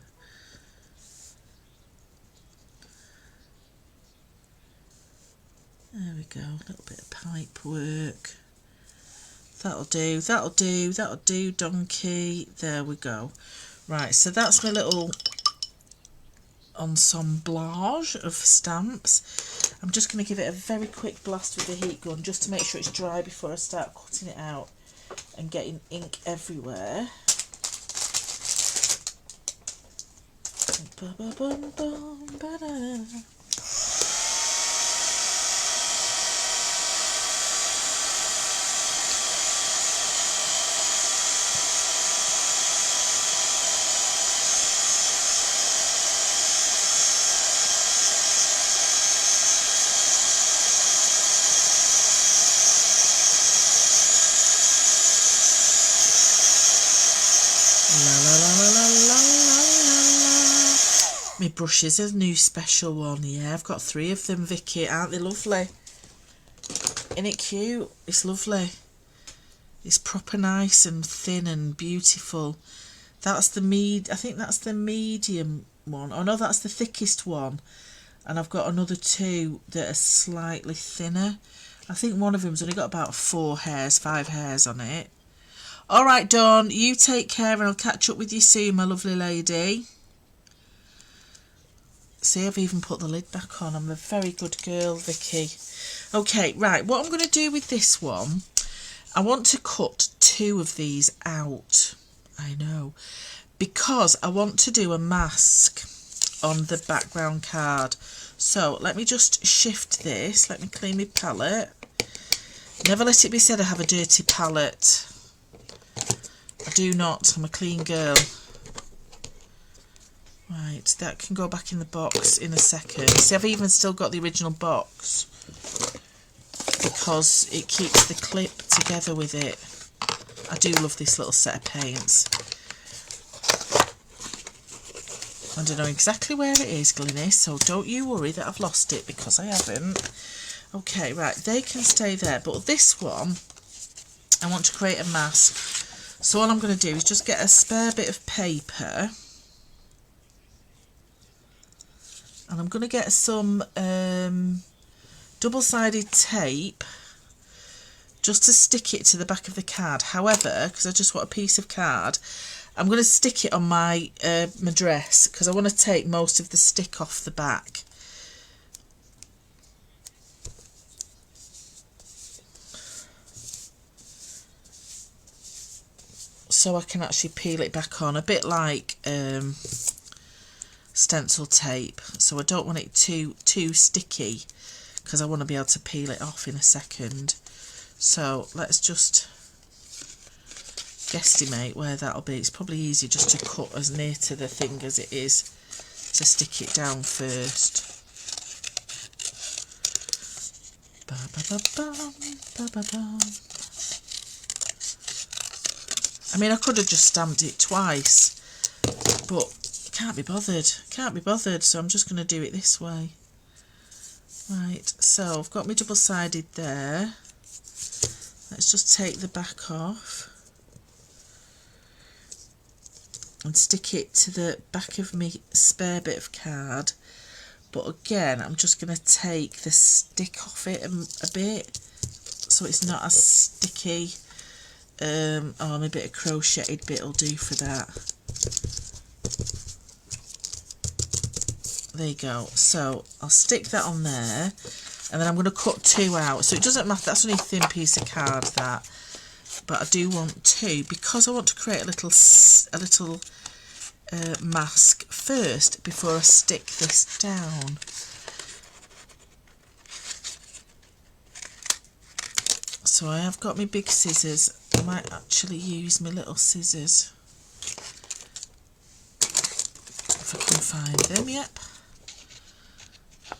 There we go, a little bit of pipe work. That'll do, that'll do, that'll do, donkey. There we go. Right, so that's my little ensemblage of stamps. I'm just going to give it a very quick blast with the heat gun just to make sure it's dry before I start cutting it out and getting ink everywhere. My brush is a new special one, yeah, I've got 3 of them, Vicky, aren't they lovely? Isn't it cute? It's lovely. It's proper nice and thin and beautiful. That's the I think that's the medium one. Oh no, that's the thickest one. And I've got another 2 that are slightly thinner. I think one of them's only got about 5 hairs on it. Alright, Dawn, you take care and I'll catch up with you soon, my lovely lady. See, I've even put the lid back on. I'm a very good girl, Vicky. Okay, right, what I'm going to do with this one, I want to cut 2 of these out. I know. Because I want to do a mask on the background card. So, let me just shift this. Let me clean my palette. Never let it be said I have a dirty palette. I do not. I'm a clean girl. Right, that can go back in the box in a second. See, I've even still got the original box. because it keeps the clip together with it. I do love this little set of paints. I don't know exactly where it is, Glynis, so don't you worry that I've lost it, because I haven't. Okay, right, they can stay there, but this one, I want to create a mask. So all I'm going to do is just get a spare bit of paper, and I'm going to get some double-sided tape just to stick it to the back of the card. However, because I just want a piece of card, I'm going to stick it on my my dress, because I want to take most of the stick off the back. So I can actually peel it back on, a bit like stencil tape. So I don't want it too sticky, because I want to be able to peel it off in a second. So let's just guesstimate where that'll be. It's probably easier just to cut as near to the thing as it is to stick it down first. Ba, ba, ba, ba, ba, ba, ba. I mean, I could have just stamped it twice, but can't be bothered. Can't be bothered, so I'm just going to do it this way. Right, so I've got my double-sided there. Let's just take the back off and stick it to the back of my spare bit of card. But again, I'm just going to take the stick off it a bit, so it's not as sticky. Oh, my bit of crocheted bit will do for that. There you go. So I'll stick that on there, and then I'm going to cut two out. So it doesn't matter, that's only a thin piece of card, that. But I do want two, because I want to create a little mask first before I stick this down. So I have got my big scissors. I might actually use my little scissors if I can find them. Yep,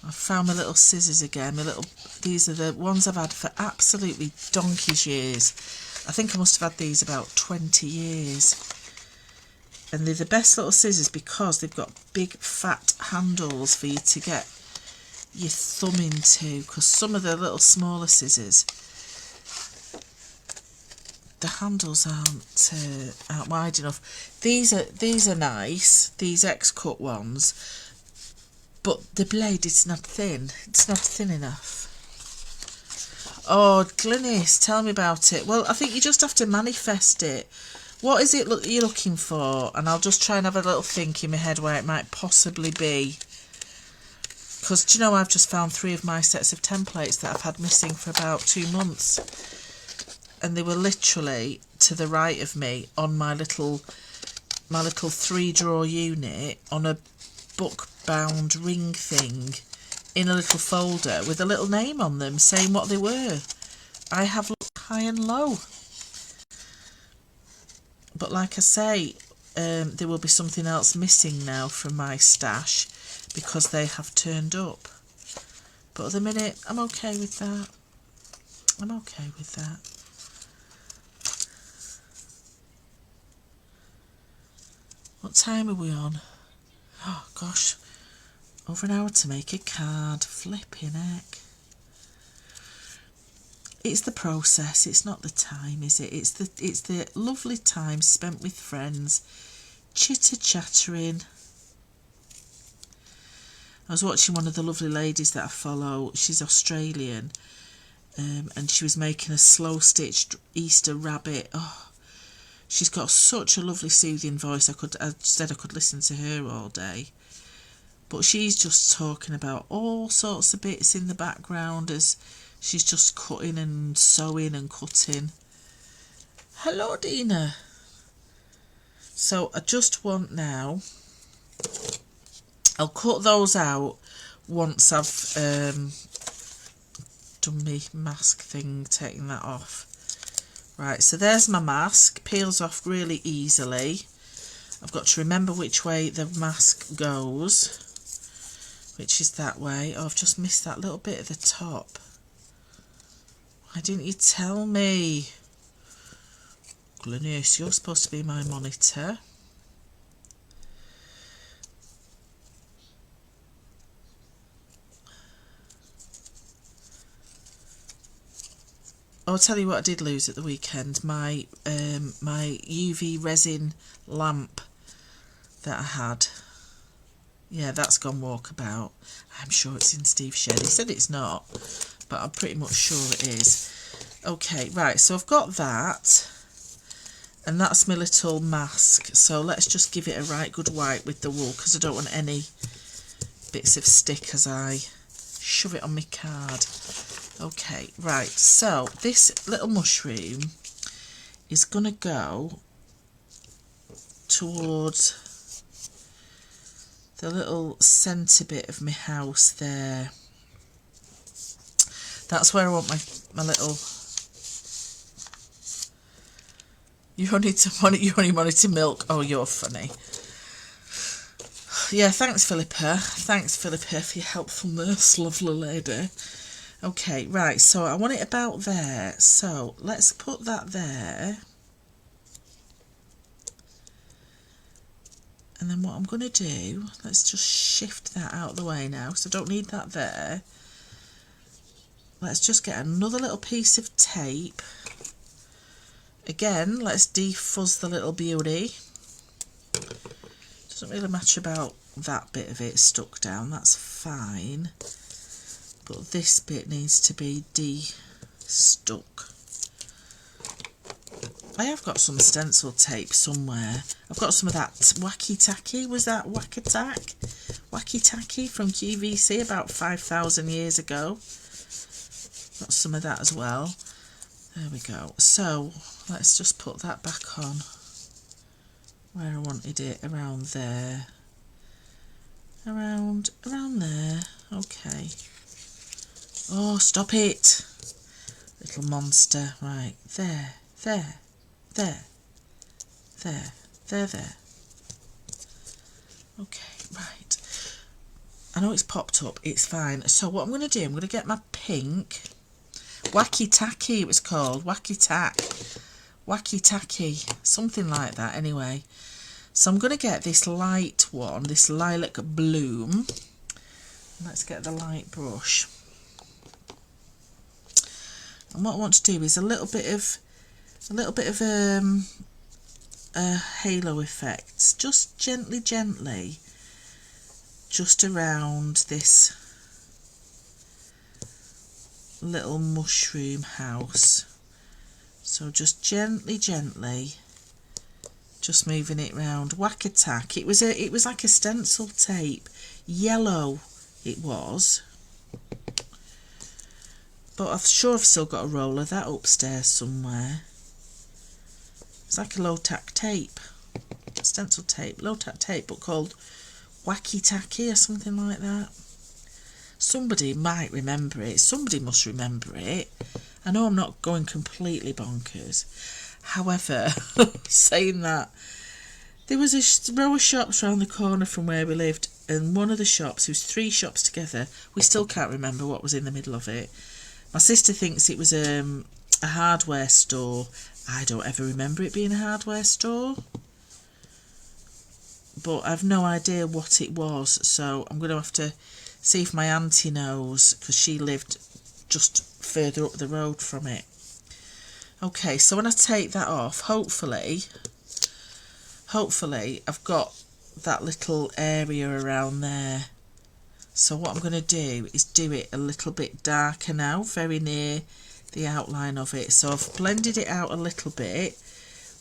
I've found my little scissors again. These are the ones I've had for absolutely donkey's years. I think I must have had these about 20 years. And they're the best little scissors because they've got big fat handles for you to get your thumb into, because some of the little smaller scissors, the handles aren't wide enough. These are nice, these X-cut ones, but the blade is not thin. It's not thin enough. Oh, Glynis, tell me about it. Well, I think you just have to manifest it. What is it you're looking for? And I'll just try and have a little think in my head where it might possibly be. Because, do you know, I've just found 3 of my sets of templates that I've had missing for about 2 months. And they were literally to the right of me on my little 3-drawer unit on a book-bound ring thing in a little folder with a little name on them saying what they were. I have looked high and low. But like I say, there will be something else missing now from my stash because they have turned up. But at the minute, I'm okay with that. I'm okay with that. What time are we on? Oh gosh, over an hour to make a card. Flipping heck. It's the process, it's not the time, is it? It's the lovely time spent with friends, chitter-chattering. I was watching one of the lovely ladies that I follow. She's Australian, and she was making a slow-stitched Easter rabbit. Oh, she's got such a lovely soothing voice. I said I could listen to her all day. But she's just talking about all sorts of bits in the background as she's just cutting and sewing and cutting. Hello, Dina. So I just want now, I'll cut those out once I've done my mask thing, taking that off. Right, so there's my mask, peels off really easily. I've got to remember which way the mask goes. which is that way. Oh, I've just missed that little bit at the top. Why didn't you tell me? Glennis, you're supposed to be my monitor. I'll tell you what I did lose at the weekend. My my UV resin lamp that I had. Yeah, that's gone walkabout. I'm sure it's in Steve's shed. He said it's not, but I'm pretty much sure it is. Okay, right, so I've got that. And that's my little mask. So let's just give it a right good wipe with the wool, because I don't want any bits of stick as I shove it on my card. Okay, right, so this little mushroom is going to go towards the little centre bit of my house there. That's where I want my little... You only wanted to milk. Oh, you're funny. Yeah, thanks, Philippa. Thanks, Philippa, for your helpfulness, lovely lady. Okay, right, so I want it about there. So let's put that there. And then what I'm going to do, let's just shift that out of the way now, so I don't need that there. Let's just get another little piece of tape. Again, let's defuzz the little beauty. Doesn't really matter about that bit of it stuck down, that's fine. But this bit needs to be de-stuck. I have got some stencil tape somewhere. I've got some of that Wacky Tacky. Was that Wacky Tacky from QVC about 5,000 years ago. Got some of that as well. There we go. So let's just put that back on where I wanted it, around there. Around there. Okay. Oh, stop it, little monster. Right, there. Okay, right. I know it's popped up, it's fine. So what I'm going to do, I'm going to get my pink, Wacky Tacky it was called, Wacky Tacky, something like that anyway. So I'm going to get this light one, this lilac bloom. Let's get the light brush. And what I want to do is a little bit of halo effects, just gently, just around this little mushroom house. So just gently, just moving it round. Whack Attack. It was like a stencil tape, yellow it was. But I'm sure I've still got a roll of that upstairs somewhere. It's like a low-tack tape, stencil tape, low-tack tape, but called Wacky Tacky or something like that. Somebody might remember it. Somebody must remember it. I know I'm not going completely bonkers. However, saying that, there was a row of shops around the corner from where we lived, and one of the shops, it was 3 shops together, we still can't remember what was in the middle of it. My sister thinks it was a hardware store. I don't ever remember it being a hardware store. But I've no idea what it was, so I'm going to have to see if my auntie knows, because she lived just further up the road from it. Okay, so when I take that off, hopefully I've got that little area around there. So what I'm going to do is do it a little bit darker now, very near the outline of it. So I've blended it out a little bit,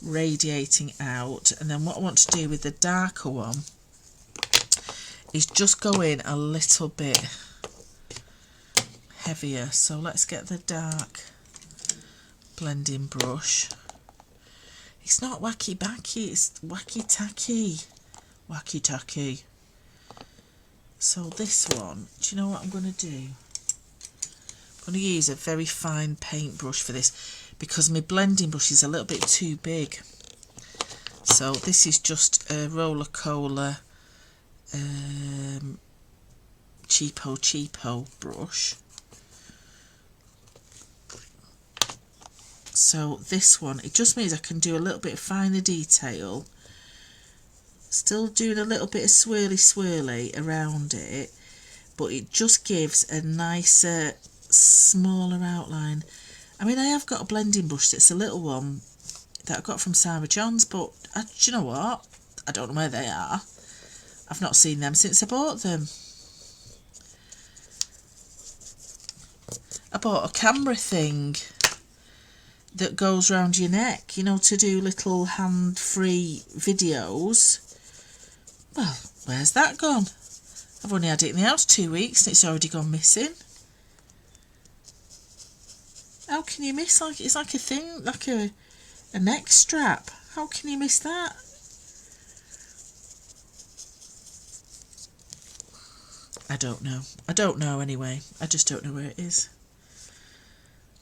radiating out, and then what I want to do with the darker one is just go in a little bit heavier. So let's get the dark blending brush. It's not Wacky Backy, it's Wacky Tacky. Wacky Tacky. So this one, do you know what I'm going to do? I'm going to use a very fine paintbrush for this, because my blending brush is a little bit too big. So this is just a Roller Cola cheapo brush. So this one, it just means I can do a little bit of finer detail, still doing a little bit of swirly around it, but it just gives a nicer, smaller outline. I mean, I have got a blending brush that's a little one that I got from Sarah John's, but do you know what? I don't know where they are. I've not seen them since I bought them. I bought a camera thing that goes round your neck, you know, to do little hand-free videos. Well, where's that gone? I've only had it in the house 2 weeks and it's already gone missing. How can you miss, like, it's like a thing, like a neck strap. How can you miss that? I don't know. I don't know anyway. I just don't know where it is.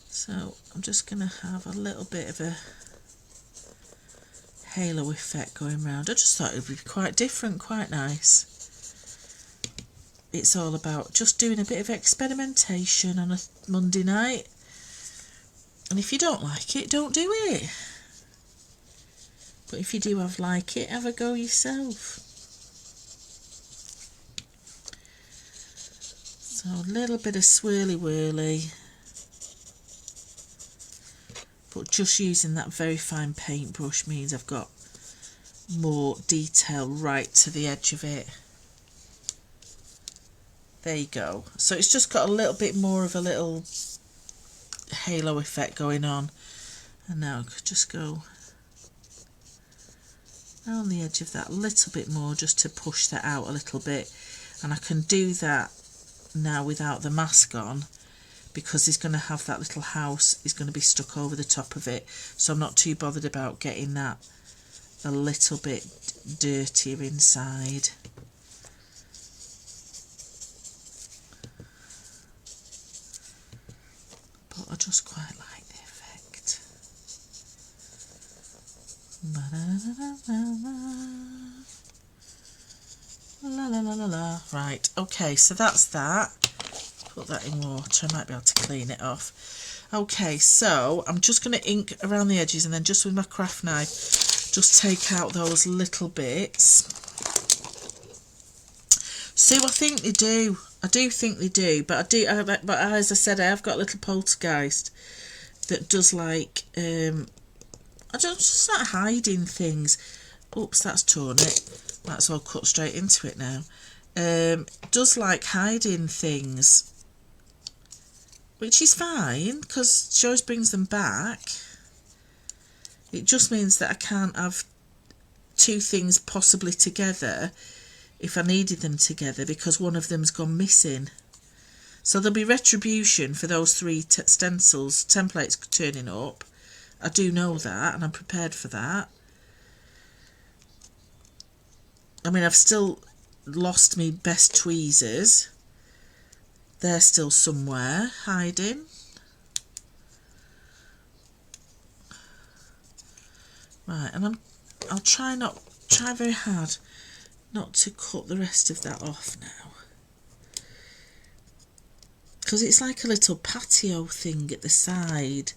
So I'm just going to have a little bit of a halo effect going round. I just thought it would be quite different, quite nice. It's all about just doing a bit of experimentation on a Monday night. And if you don't like it, don't do it. But if you do like it, have a go yourself. So a little bit of swirly whirly. But just using that very fine paintbrush means I've got more detail right to the edge of it. There you go. So it's just got a little bit more of a little halo effect going on. And now I could just go on the edge of that a little bit more just to push that out a little bit. And I can do that now without the mask on, because he's going to have that little house, he's going to be stuck over the top of it, so I'm not too bothered about getting that a little bit dirtier inside. But I just quite like the effect. La la la la la. Right, okay, so that's that. Put that in water, I might be able to clean it off. Okay, so I'm just going to ink around the edges and then just with my craft knife just take out those little bits. See, I think they do. I do think they do, but but as I said, I have got a little poltergeist that does like I don't just like hiding things. Oops, that's torn it. That's all cut straight into it now. Does like hiding things, which is fine because she always brings them back. It just means that I can't have two things possibly together if I needed them together because one of them's gone missing. So there'll be retribution for those three stencils, templates turning up. I do know that and I'm prepared for that. I mean, I've still lost me best tweezers. They're still somewhere hiding. Right, and I'll try very hard not to cut the rest of that off now, because it's like a little patio thing at the side.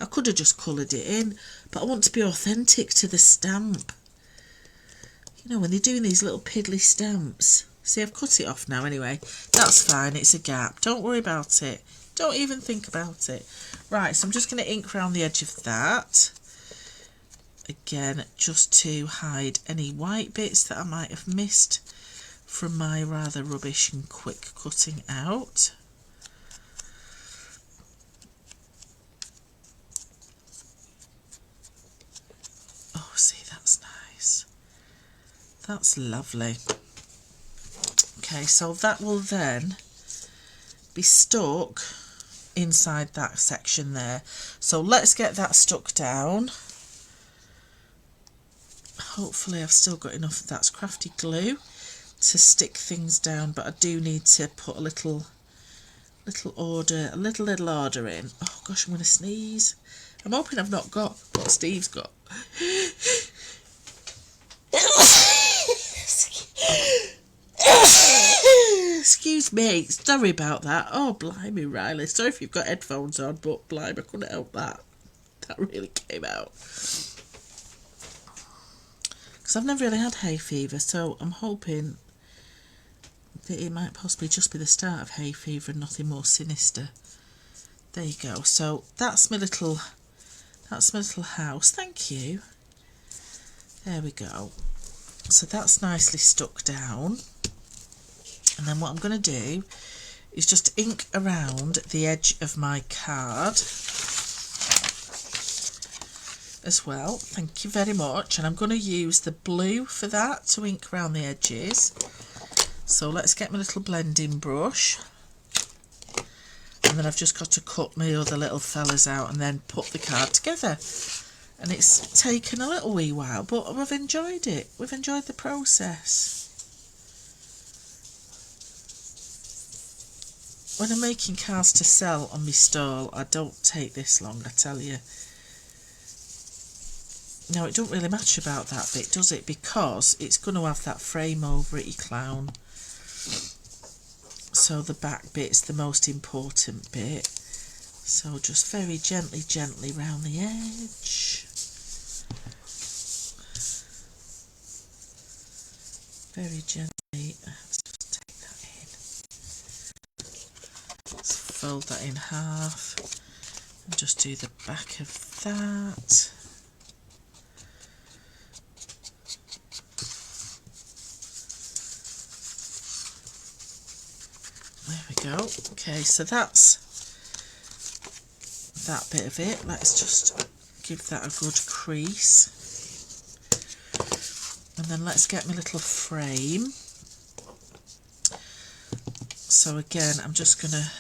I could have just coloured it in, but I want to be authentic to the stamp. You know, when they're doing these little piddly stamps. See, I've cut it off now anyway. That's fine, it's a gap. Don't worry about it. Don't even think about it. Right, so I'm just going to ink around the edge of that. Again, just to hide any white bits that I might have missed from my rather rubbish and quick cutting out. Oh, see, that's nice. That's lovely. Okay, so that will then be stuck inside that section there. So let's get that stuck down. Hopefully I've still got enough of that's crafty glue to stick things down, but I do need to put a little order in. Oh gosh, I'm going to sneeze. I'm hoping I've not got what Steve's got. Excuse that's me. Sorry about that. Oh, blimey, Riley. Sorry if you've got headphones on, but blimey, I couldn't help that. That really came out. Because I've never really had hay fever, so I'm hoping that it might possibly just be the start of hay fever and nothing more sinister. There you go. So that's my little house. Thank you. There we go. So that's nicely stuck down. And then what I'm going to do is just ink around the edge of my card as well. Thank you very much. And I'm going to use the blue for that to ink around the edges. So let's get my little blending brush. And then I've just got to cut my other little fellas out and then put the card together. And it's taken a little wee while, but we've enjoyed it. We've enjoyed the process. When I'm making cards to sell on my stall, I don't take this long, I tell you. Now, it don't really matter about that bit, does it? Because it's going to have that frame over it, you clown. So the back bit's the most important bit. So just very gently round the edge. Very gently. Let's just take that in. Let's fold that in half. And just do the back of that. There we go. Okay, so that's that bit of it. Let's just give that a good crease. And then let's get my little frame. So again, I'm just going to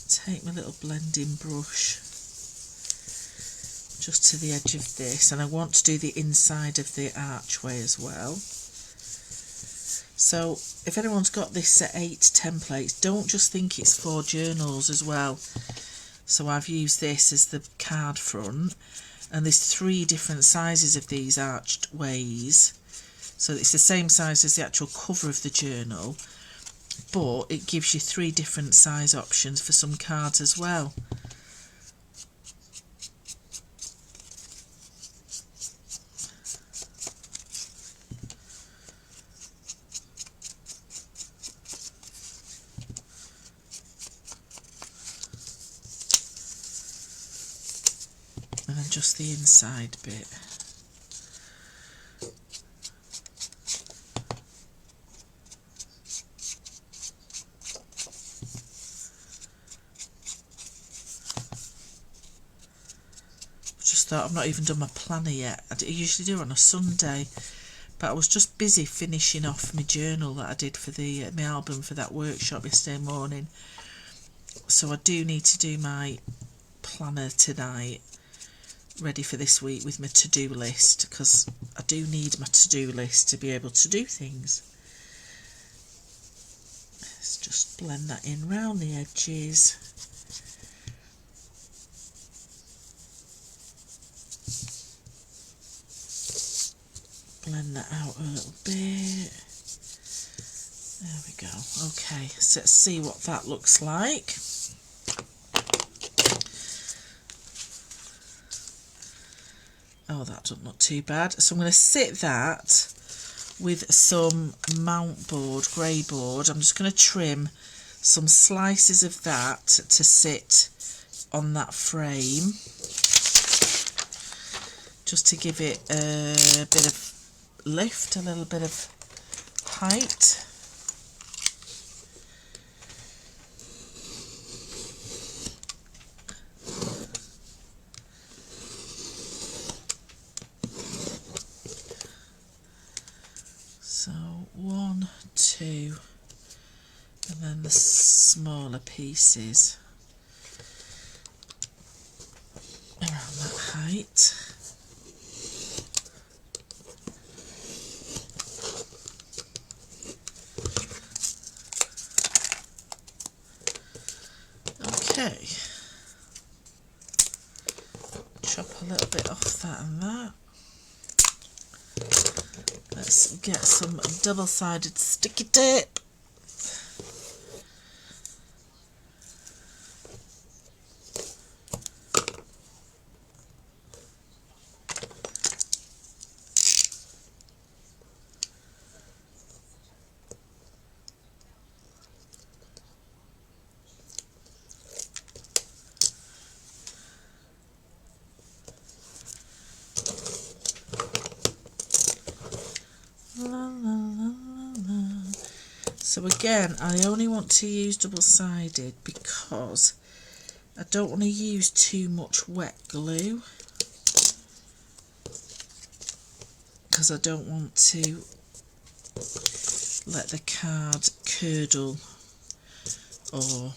take my little blending brush just to the edge of this, and I want to do the inside of the archway as well. So if anyone's got this set 8 templates, don't just think it's for journals as well. So I've used this as the card front, and there's 3 different sizes of these arched ways. So it's the same size as the actual cover of the journal, but it gives you 3 different size options for some cards as well. And then just the inside bit. Just thought, I've not even done my planner yet. I usually do on a Sunday, but I was just busy finishing off my journal that I did for the my album for that workshop yesterday morning. So I do need to do my planner tonight, ready for this week with my to-do list, because I do need my to-do list to be able to do things. Let's just blend that in round the edges. Blend that out a little bit. There we go. Okay, so let's see what that looks like. Oh, that doesn't look too bad. So I'm going to sit that with some mount board, grey board. I'm just going to trim some slices of that to sit on that frame, just to give it a bit of lift, a little bit of height. So 1, 2, and then the smaller pieces around that height. Okay, chop a little bit off that and that. Let's get some double-sided sticky tape. So again, I only want to use double-sided because I don't want to use too much wet glue, because I don't want to let the card curdle, or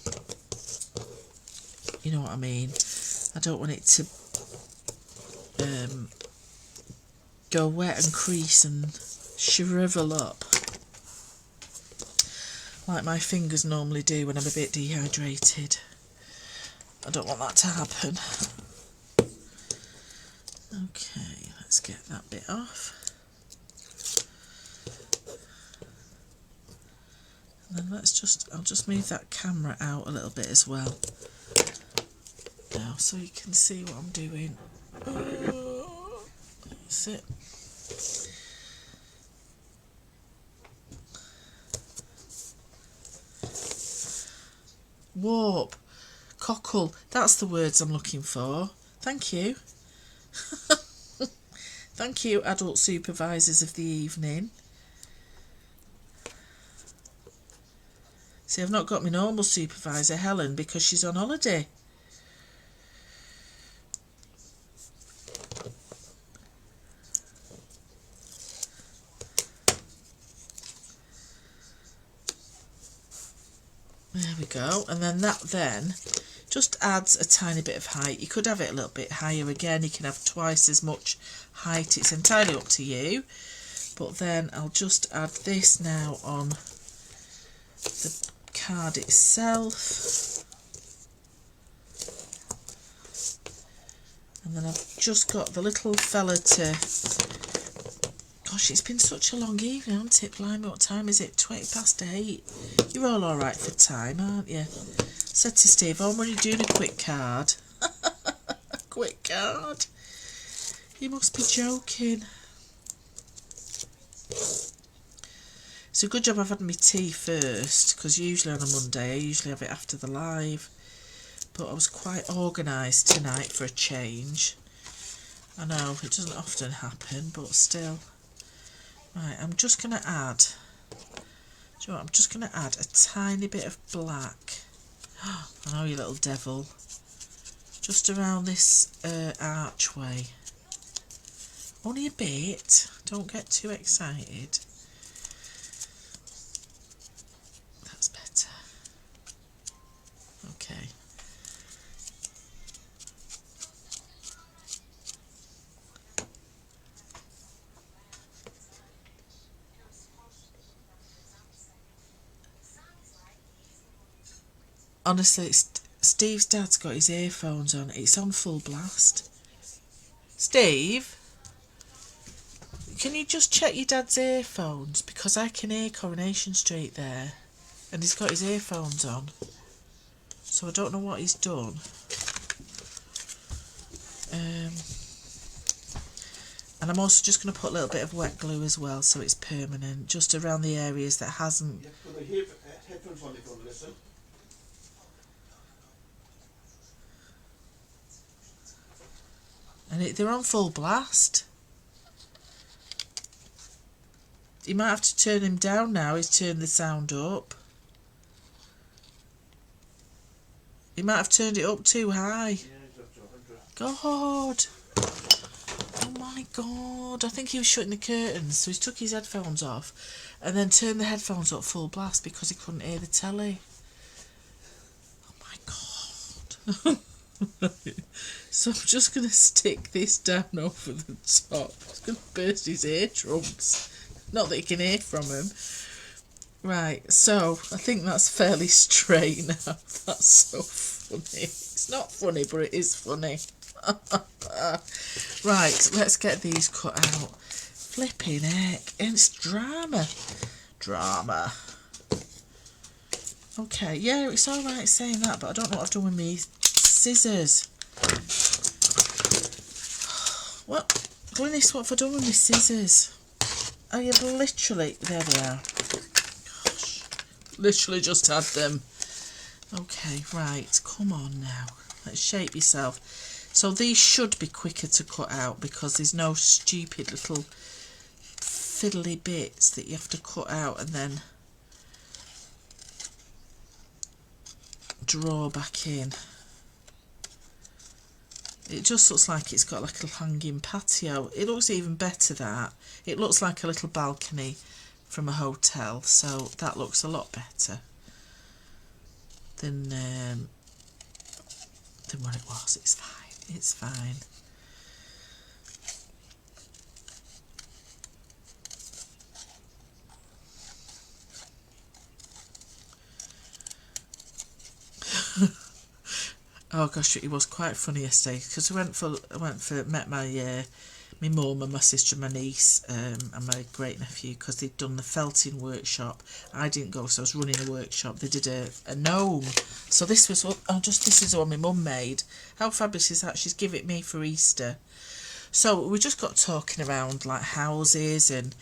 you know what I mean. I don't want it to go wet and crease and shrivel up like my fingers normally do when I'm a bit dehydrated. I don't want that to happen. Okay, let's get that bit off. And then I'll just move that camera out a little bit as well now, so you can see what I'm doing. That's it. Warp, cockle, that's the words I'm looking for. Thank you. Thank you, adult supervisors of the evening. See, I've not got my normal supervisor, Helen, because she's on holiday. There we go. And then that just adds a tiny bit of height. You could have it a little bit higher again. You can have twice as much height. It's entirely up to you. But then I'll just add this now on the card itself. And then I've just got the little fella to... Gosh, it's been such a long evening, hasn't it? Blimey, what time is it? 8:20. You're all alright for time, aren't you? Said to Steve, I'm only doing a quick card. A quick card? You must be joking. It's a good job I've had my tea first, because usually on a Monday I usually have it after the live. But I was quite organised tonight for a change. I know, it doesn't often happen, but still. Right, I'm just going to add, do you know what, I'm just going to add a tiny bit of black. I know, you little devil. Just around this archway. Only a bit, don't get too excited. That's better. Okay. Honestly, Steve's dad's got his earphones on. It's on full blast. Steve, can you just check your dad's earphones? Because I can hear Coronation Street there. And he's got his earphones on. So I don't know what he's done. And I'm also just going to put a little bit of wet glue as well, so it's permanent, just around the areas that hasn't... You have to put the headphones on if you want to listen. And they're on full blast. You might have to turn him down now. He's turned the sound up. He might have turned it up too high. Yeah, it's up to 100. God. Oh my God. I think he was shutting the curtains, so he took his headphones off and then turned the headphones up full blast because he couldn't hear the telly. Oh my God. So I'm just going to stick this down over the top. It's going to burst his eardrums. Not that you can hear from him. Right, so I think that's fairly straight now. That's so funny. It's not funny, but it is funny. Right, let's get these cut out. Flipping heck. It's drama. Drama. Okay, yeah, it's alright saying that, but I don't know what I've done with me scissors. What? Glynis, what have I done with my scissors? I have literally... There they are. Gosh. Literally just had them. Okay, right. Come on now. Let's shape yourself. So these should be quicker to cut out because there's no stupid little fiddly bits that you have to cut out and then draw back in. It just looks like it's got like a hanging patio. It looks even better that. It looks like a little balcony from a hotel, so that looks a lot better than what it was. It's fine. It's fine. Oh gosh, it was quite funny yesterday because I met my mum and my sister and my niece and my great nephew because they'd done the felting workshop. I didn't go, so I was running a workshop. They did a gnome. So this was this is what my mum made. How fabulous is that? She's given it me for Easter. So we just got talking around like houses and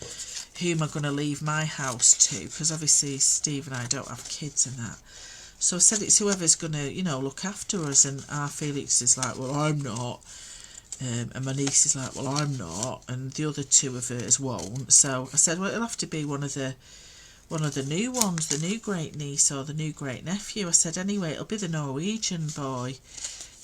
who am I going to leave my house to, because obviously Steve and I don't have kids and that. So I said it's whoever's going to, you know, look after us, and our Felix is like, well, I'm not. And my niece is like, well, I'm not. And the other two of hers won't. So I said, well, it'll have to be one of the new ones, the new great niece or the new great nephew. I said, anyway, it'll be the Norwegian boy.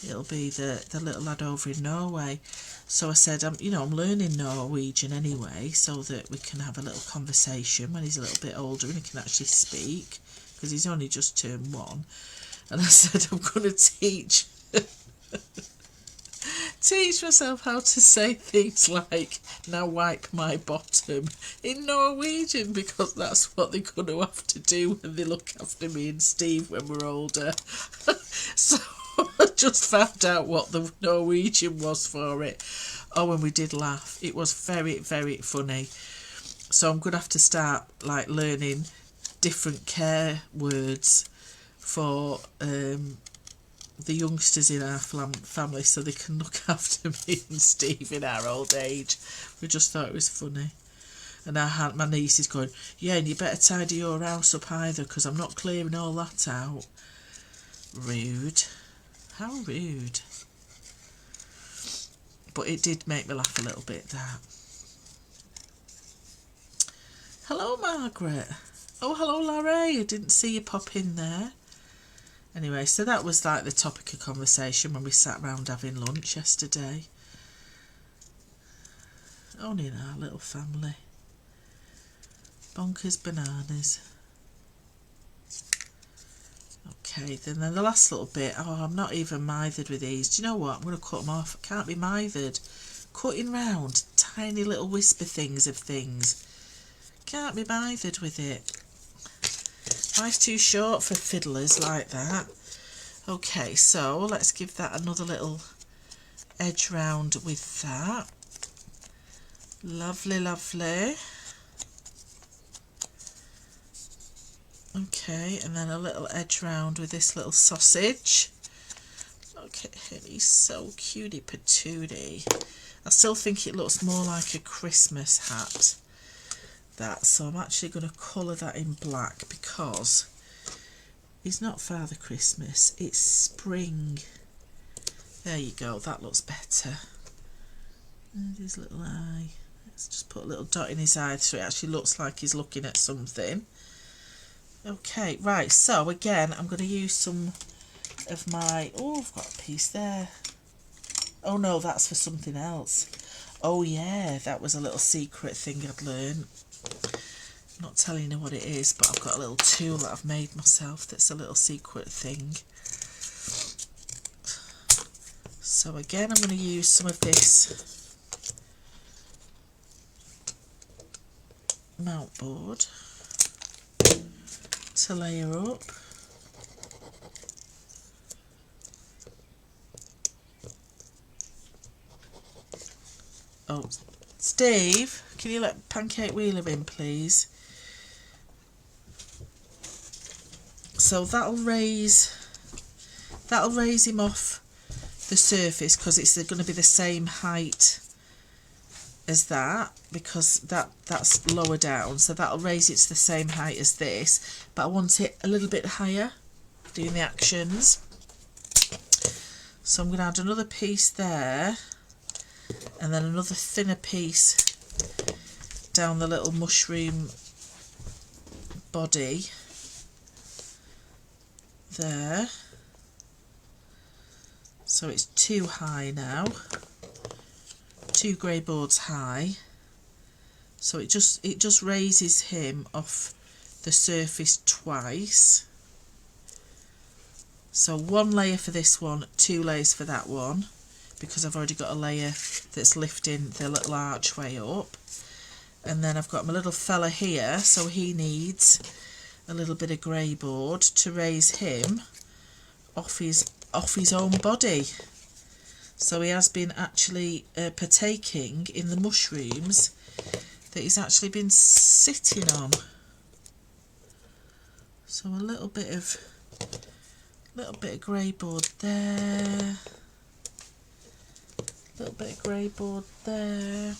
It'll be the little lad over in Norway. So I said, I'm learning Norwegian anyway, so that we can have a little conversation when he's a little bit older and he can actually speak, because he's only just turned 1. And I said, I'm going to teach myself how to say things like, now wipe my bottom, in Norwegian, because that's what they're going to have to do when they look after me and Steve when we're older. So I just found out what the Norwegian was for it. Oh, and we did laugh. It was very, very funny. So I'm going to have to start like learning different care words for the youngsters in our family, so they can look after me and Steve in our old age. We just thought it was funny. And my niece is going, yeah, and you better tidy your house up either, because I'm not clearing all that out. Rude. How rude. But it did make me laugh a little bit, that. Hello, Margaret. Oh, hello, Larry. I didn't see you pop in there. Anyway, so that was like the topic of conversation when we sat round having lunch yesterday. Only in our little family. Bonkers bananas. Okay, then the last little bit. Oh, I'm not even mithered with these. Do you know what? I'm going to cut them off. I can't be mithered. Cutting round tiny little whisper things of things. Can't be mithered with it. Life's too short for fiddlers like that. Okay, so let's give that another little edge round with that. Lovely, lovely. Okay, and then a little edge round with this little sausage. Okay, he's so cutie patootie. I still think it looks more like a Christmas hat. So I'm actually going to colour that in black, because it's not Father Christmas, it's spring. There you go, that looks better. And his little eye. Let's just put a little dot in his eye so it actually looks like he's looking at something. Okay, right, so again, I'm going to use some of my... Oh, I've got a piece there. Oh no, that's for something else. Oh yeah, that was a little secret thing I'd learned. I'm not telling you what it is, but I've got a little tool that I've made myself that's a little secret thing. So again, I'm going to use some of this mount board to layer up. Oh, Steve, Can you let Pancake Wheeler in, please? So that'll raise him off the surface, because it's going to be the same height as that, because that's lower down, so that'll raise it to the same height as this, but I want it a little bit higher doing the actions. So I'm going to add another piece there, and then another thinner piece down the little mushroom body there. So it's too high now, 2 grey boards high. So it just raises him off the surface twice. So 1 layer for this one, 2 layers for that one, because I've already got a layer that's lifting the little archway up. And then I've got my little fella here, so he needs a little bit of grey board to raise him off his own body. So he has been actually partaking in the mushrooms that he's actually been sitting on. So a little bit of grey board there, a little bit of grey board there.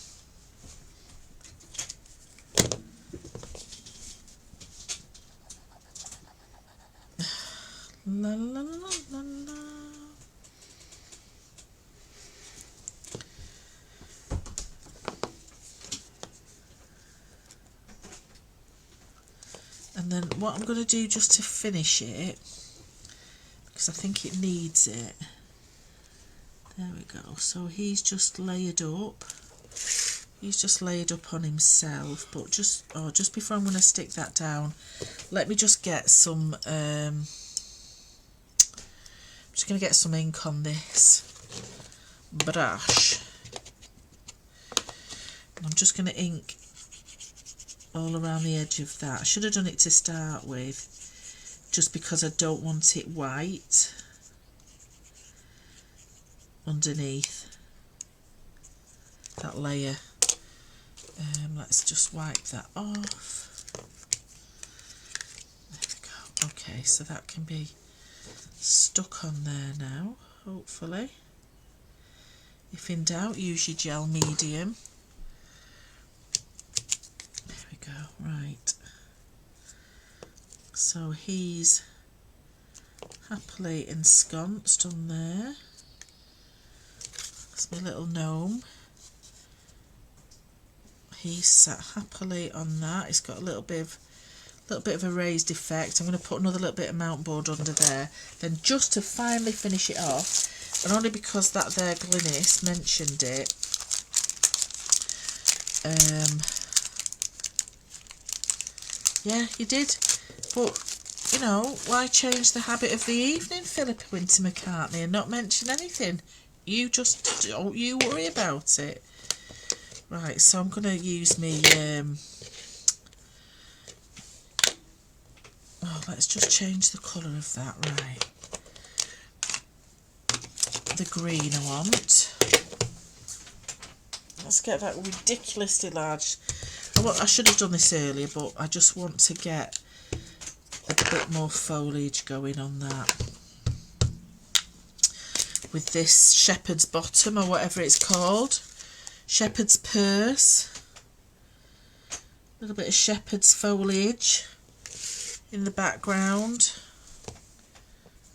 La la la la la. And then what I'm going to do just to finish it, because I think it needs it. There we go. So he's just layered up. He's just layered up on himself. But just before I'm going to stick that down, let me just get some. I'm just going to get some ink on this brush. And I'm just going to ink all around the edge of that. I should have done it to start with, just because I don't want it white underneath that layer. Let's just wipe that off. There we go. Okay, so that can be stuck on there now, hopefully. If in doubt, use your gel medium. There we go, right. So he's happily ensconced on there. That's my little gnome. He's sat happily on that. It's got a little bit of a raised effect. I'm going to put another little bit of mount board under there. Then just to finally finish it off, and only because that there Glynis mentioned it, yeah, you did. But, you know, why change the habit of the evening, Philippa Winter McCartney, and not mention anything? You just don't you worry about it. Right, so I'm going to use me... let's just change the colour of that, right. The green I want. Let's get that ridiculously large. I should have done this earlier, but I just want to get a bit more foliage going on that. With this shepherd's bottom, or whatever it's called. Shepherd's purse. A little bit of shepherd's foliage in the background.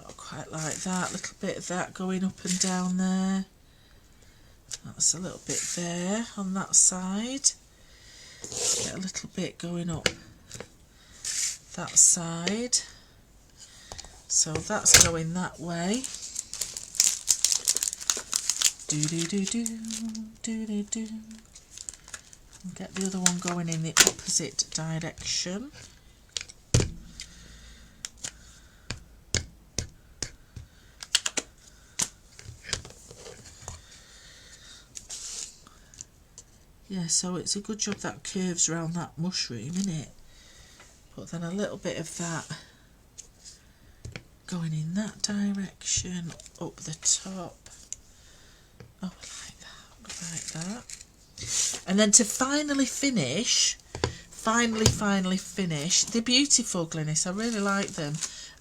Not quite like that. A little bit of that going up and down there. That's a little bit there on that side. Let's get a little bit going up that side. So that's going that way. Do do do do do do do. And get the other one going in the opposite direction. Yeah, so it's a good job that curves around that mushroom, isn't it? But then a little bit of that going in that direction, up the top. Oh, like that, like that. And then to finally finish, they're beautiful, Glynis. I really like them.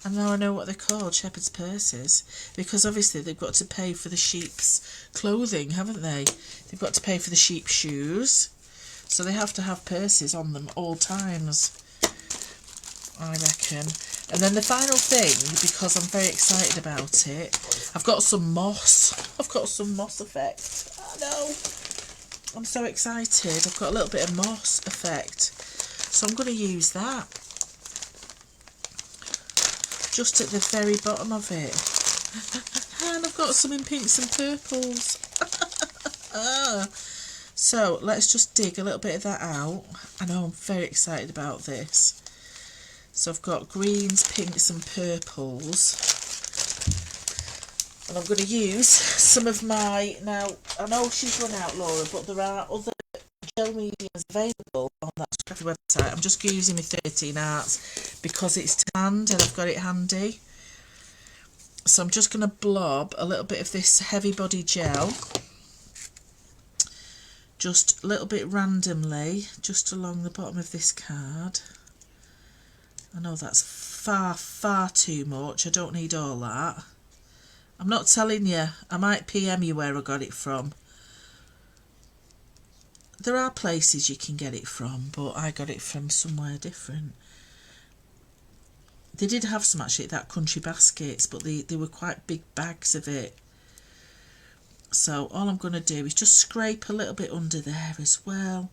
And now I know what they're called, shepherd's purses, because obviously they've got to pay for the sheep's clothing, haven't they? They've got to pay for the sheep's shoes, so they have to have purses on them all times, I reckon. And then the final thing, because I'm very excited about it, I've got some moss. I've got some moss effect. I know. I'm so excited. I've got a little bit of moss effect. So I'm going to use that. Just at the very bottom of it. And I've got some in pinks and purples. So let's just dig a little bit of that out. I know I'm very excited about this. So I've got greens, pinks and purples. And I'm going to use some of my... Now, I know she's run out, Laura, but there are other gel mediums available on that scrappy website. I'm just using my 13 Arts because it's to hand and I've got it handy. So I'm just going to blob a little bit of this heavy body gel, just a little bit randomly, just along the bottom of this card. I know that's far too much. I don't need all that. I'm not telling you. I might PM you where I got it from. There are places you can get it from, but I got it from somewhere different. They did have some actually at that Country Baskets, but they were quite big bags of it. So all I'm going to do is just scrape a little bit under there as well.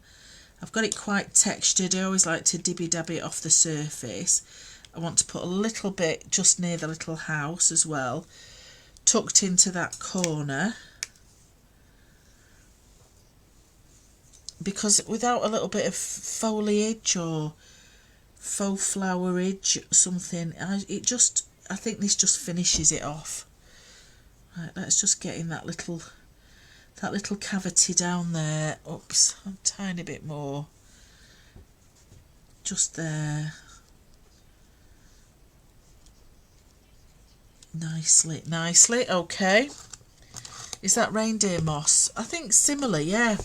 I've got it quite textured. I always like to dibby-dabby it off the surface. I want to put a little bit just near the little house as well, tucked into that corner. Because without a little bit of foliage or faux flowerage or something, I think this just finishes it off. Right, let's just get in that little cavity down there. Oops, a tiny bit more. Just there. Nicely, okay. Is that reindeer moss? I think similar, yeah.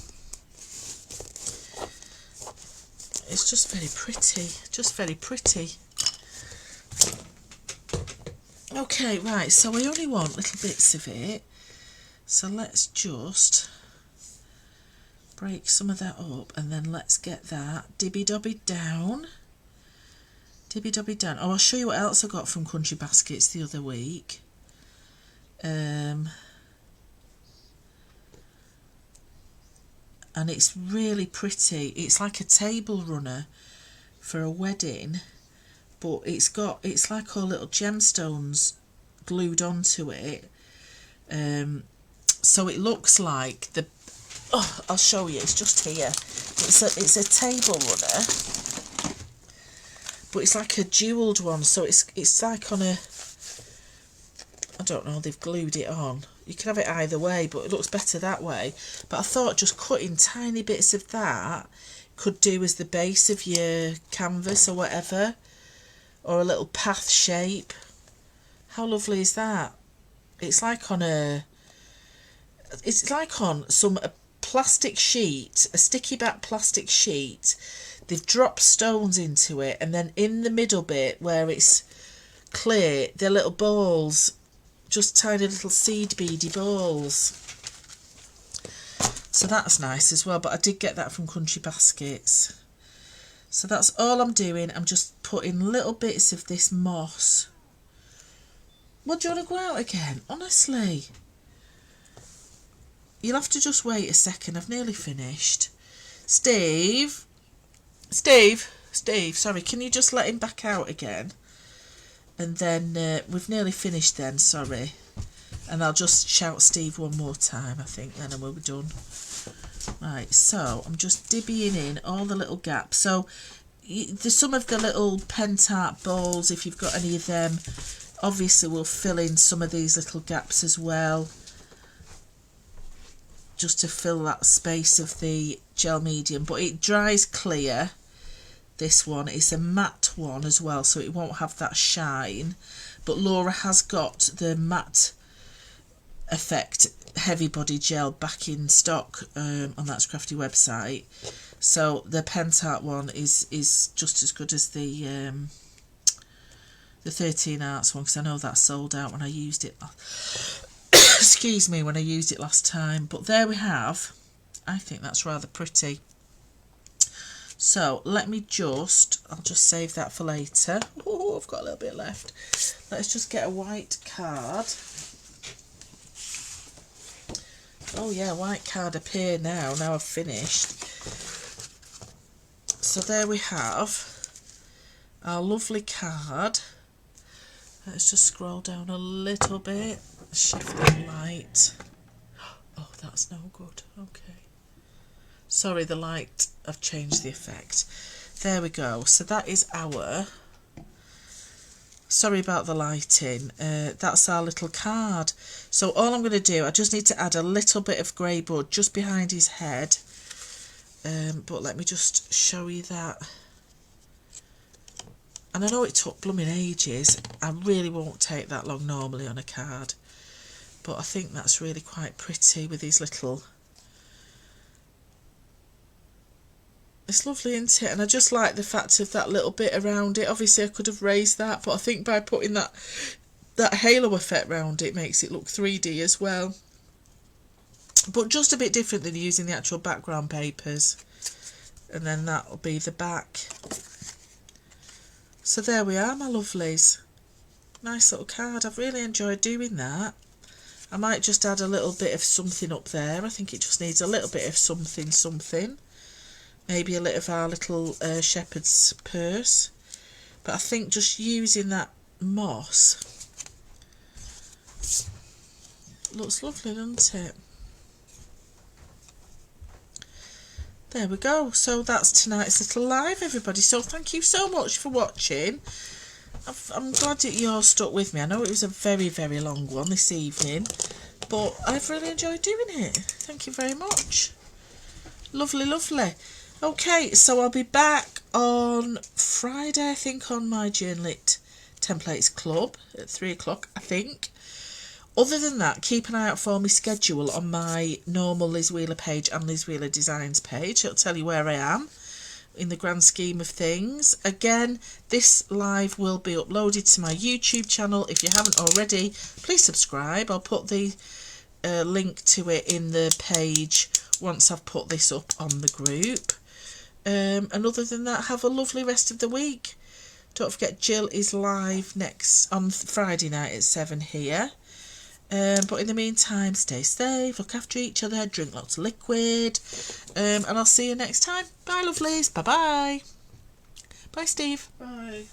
It's just very pretty, Okay, right, so we only want little bits of it. So let's just break some of that up and then let's get that dibby-dobby down. Oh, I'll show you what else I got from Country Baskets the other week. And it's really pretty. It's like a table runner for a wedding, but it's like all little gemstones glued onto it. So it looks like the... Oh, I'll show you. It's just here. It's a table runner, but it's like a jewelled one. So it's like on a... I don't know, they've glued it on. You can have it either way, but it looks better that way. But I thought just cutting tiny bits of that could do as the base of your canvas or whatever, or a little path shape. How lovely is that? It's like on some plastic sheet, a sticky back plastic sheet. They've dropped stones into it, and then in the middle bit where it's clear, they're little balls. Just tiny little seed beady balls. So that's nice as well, but I did get that from Country Baskets. So that's all I'm doing. I'm just putting little bits of this moss. Well, do you want to go out again? Honestly. You'll have to just wait a second. I've nearly finished. Steve, sorry, can you just let him back out again? And then we've nearly finished then, sorry. And I'll just shout Steve one more time, I think, then, and we'll be done. Right, so I'm just dibbying in all the little gaps. So there's some of the little pentart balls, if you've got any of them, obviously we'll fill in some of these little gaps as well, just to fill that space of the gel medium. But it dries clear. This one is a matte one as well, so it won't have that shine. But Laura has got the matte effect heavy body gel back in stock on That's Crafty website. So the Pentart one is just as good as the 13 Arts one, because I know that sold out when I used it. Excuse me, when I used it last time. But there we have. I think that's rather pretty. So let me I'll just save that for later. Oh, I've got a little bit left. Let's just get a white card. Oh yeah, white card appear now I've finished. So there we have our lovely card. Let's just scroll down a little bit. Shift the light. Oh, that's no good. Okay. Sorry, the light, I've changed the effect. There we go. So that is our... Sorry about the lighting. That's our little card. So all I'm going to do, I just need to add a little bit of grey bud just behind his head. But let me just show you that. And I know it took blooming ages. I really won't take that long normally on a card. But I think that's really quite pretty with these little... It's lovely, isn't it? And I just like the fact of that little bit around it. Obviously I could have raised that, but I think by putting that halo effect around it makes it look 3D as well. But just a bit different than using the actual background papers. And then that'll be the back. So there we are, my lovelies. Nice little card. I've really enjoyed doing that. I might just add a little bit of something up there. I think it just needs a little bit of something. Maybe a little of our little shepherd's purse. But I think just using that moss looks lovely, doesn't it? There we go. So that's tonight's little live, everybody. So thank you so much for watching. I'm glad that you all stuck with me. I know it was a very, very long one this evening, but I've really enjoyed doing it. Thank you very much. Lovely, lovely. Okay, so I'll be back on Friday, I think, on my Journalit Templates Club at 3 o'clock, I think. Other than that, keep an eye out for my schedule on my normal Liz Wheeler page and Liz Wheeler Designs page. It'll tell you where I am in the grand scheme of things. Again, this live will be uploaded to my YouTube channel. If you haven't already, please subscribe. I'll put the link to it in the page once I've put this up on the group. And other than that, have a lovely rest of the week. Don't forget, Jill is live next on Friday night at 7 here. But in the meantime, stay safe, look after each other, drink lots of liquid, and I'll see you next time. Bye, lovelies. Bye-bye. Bye, Steve. Bye.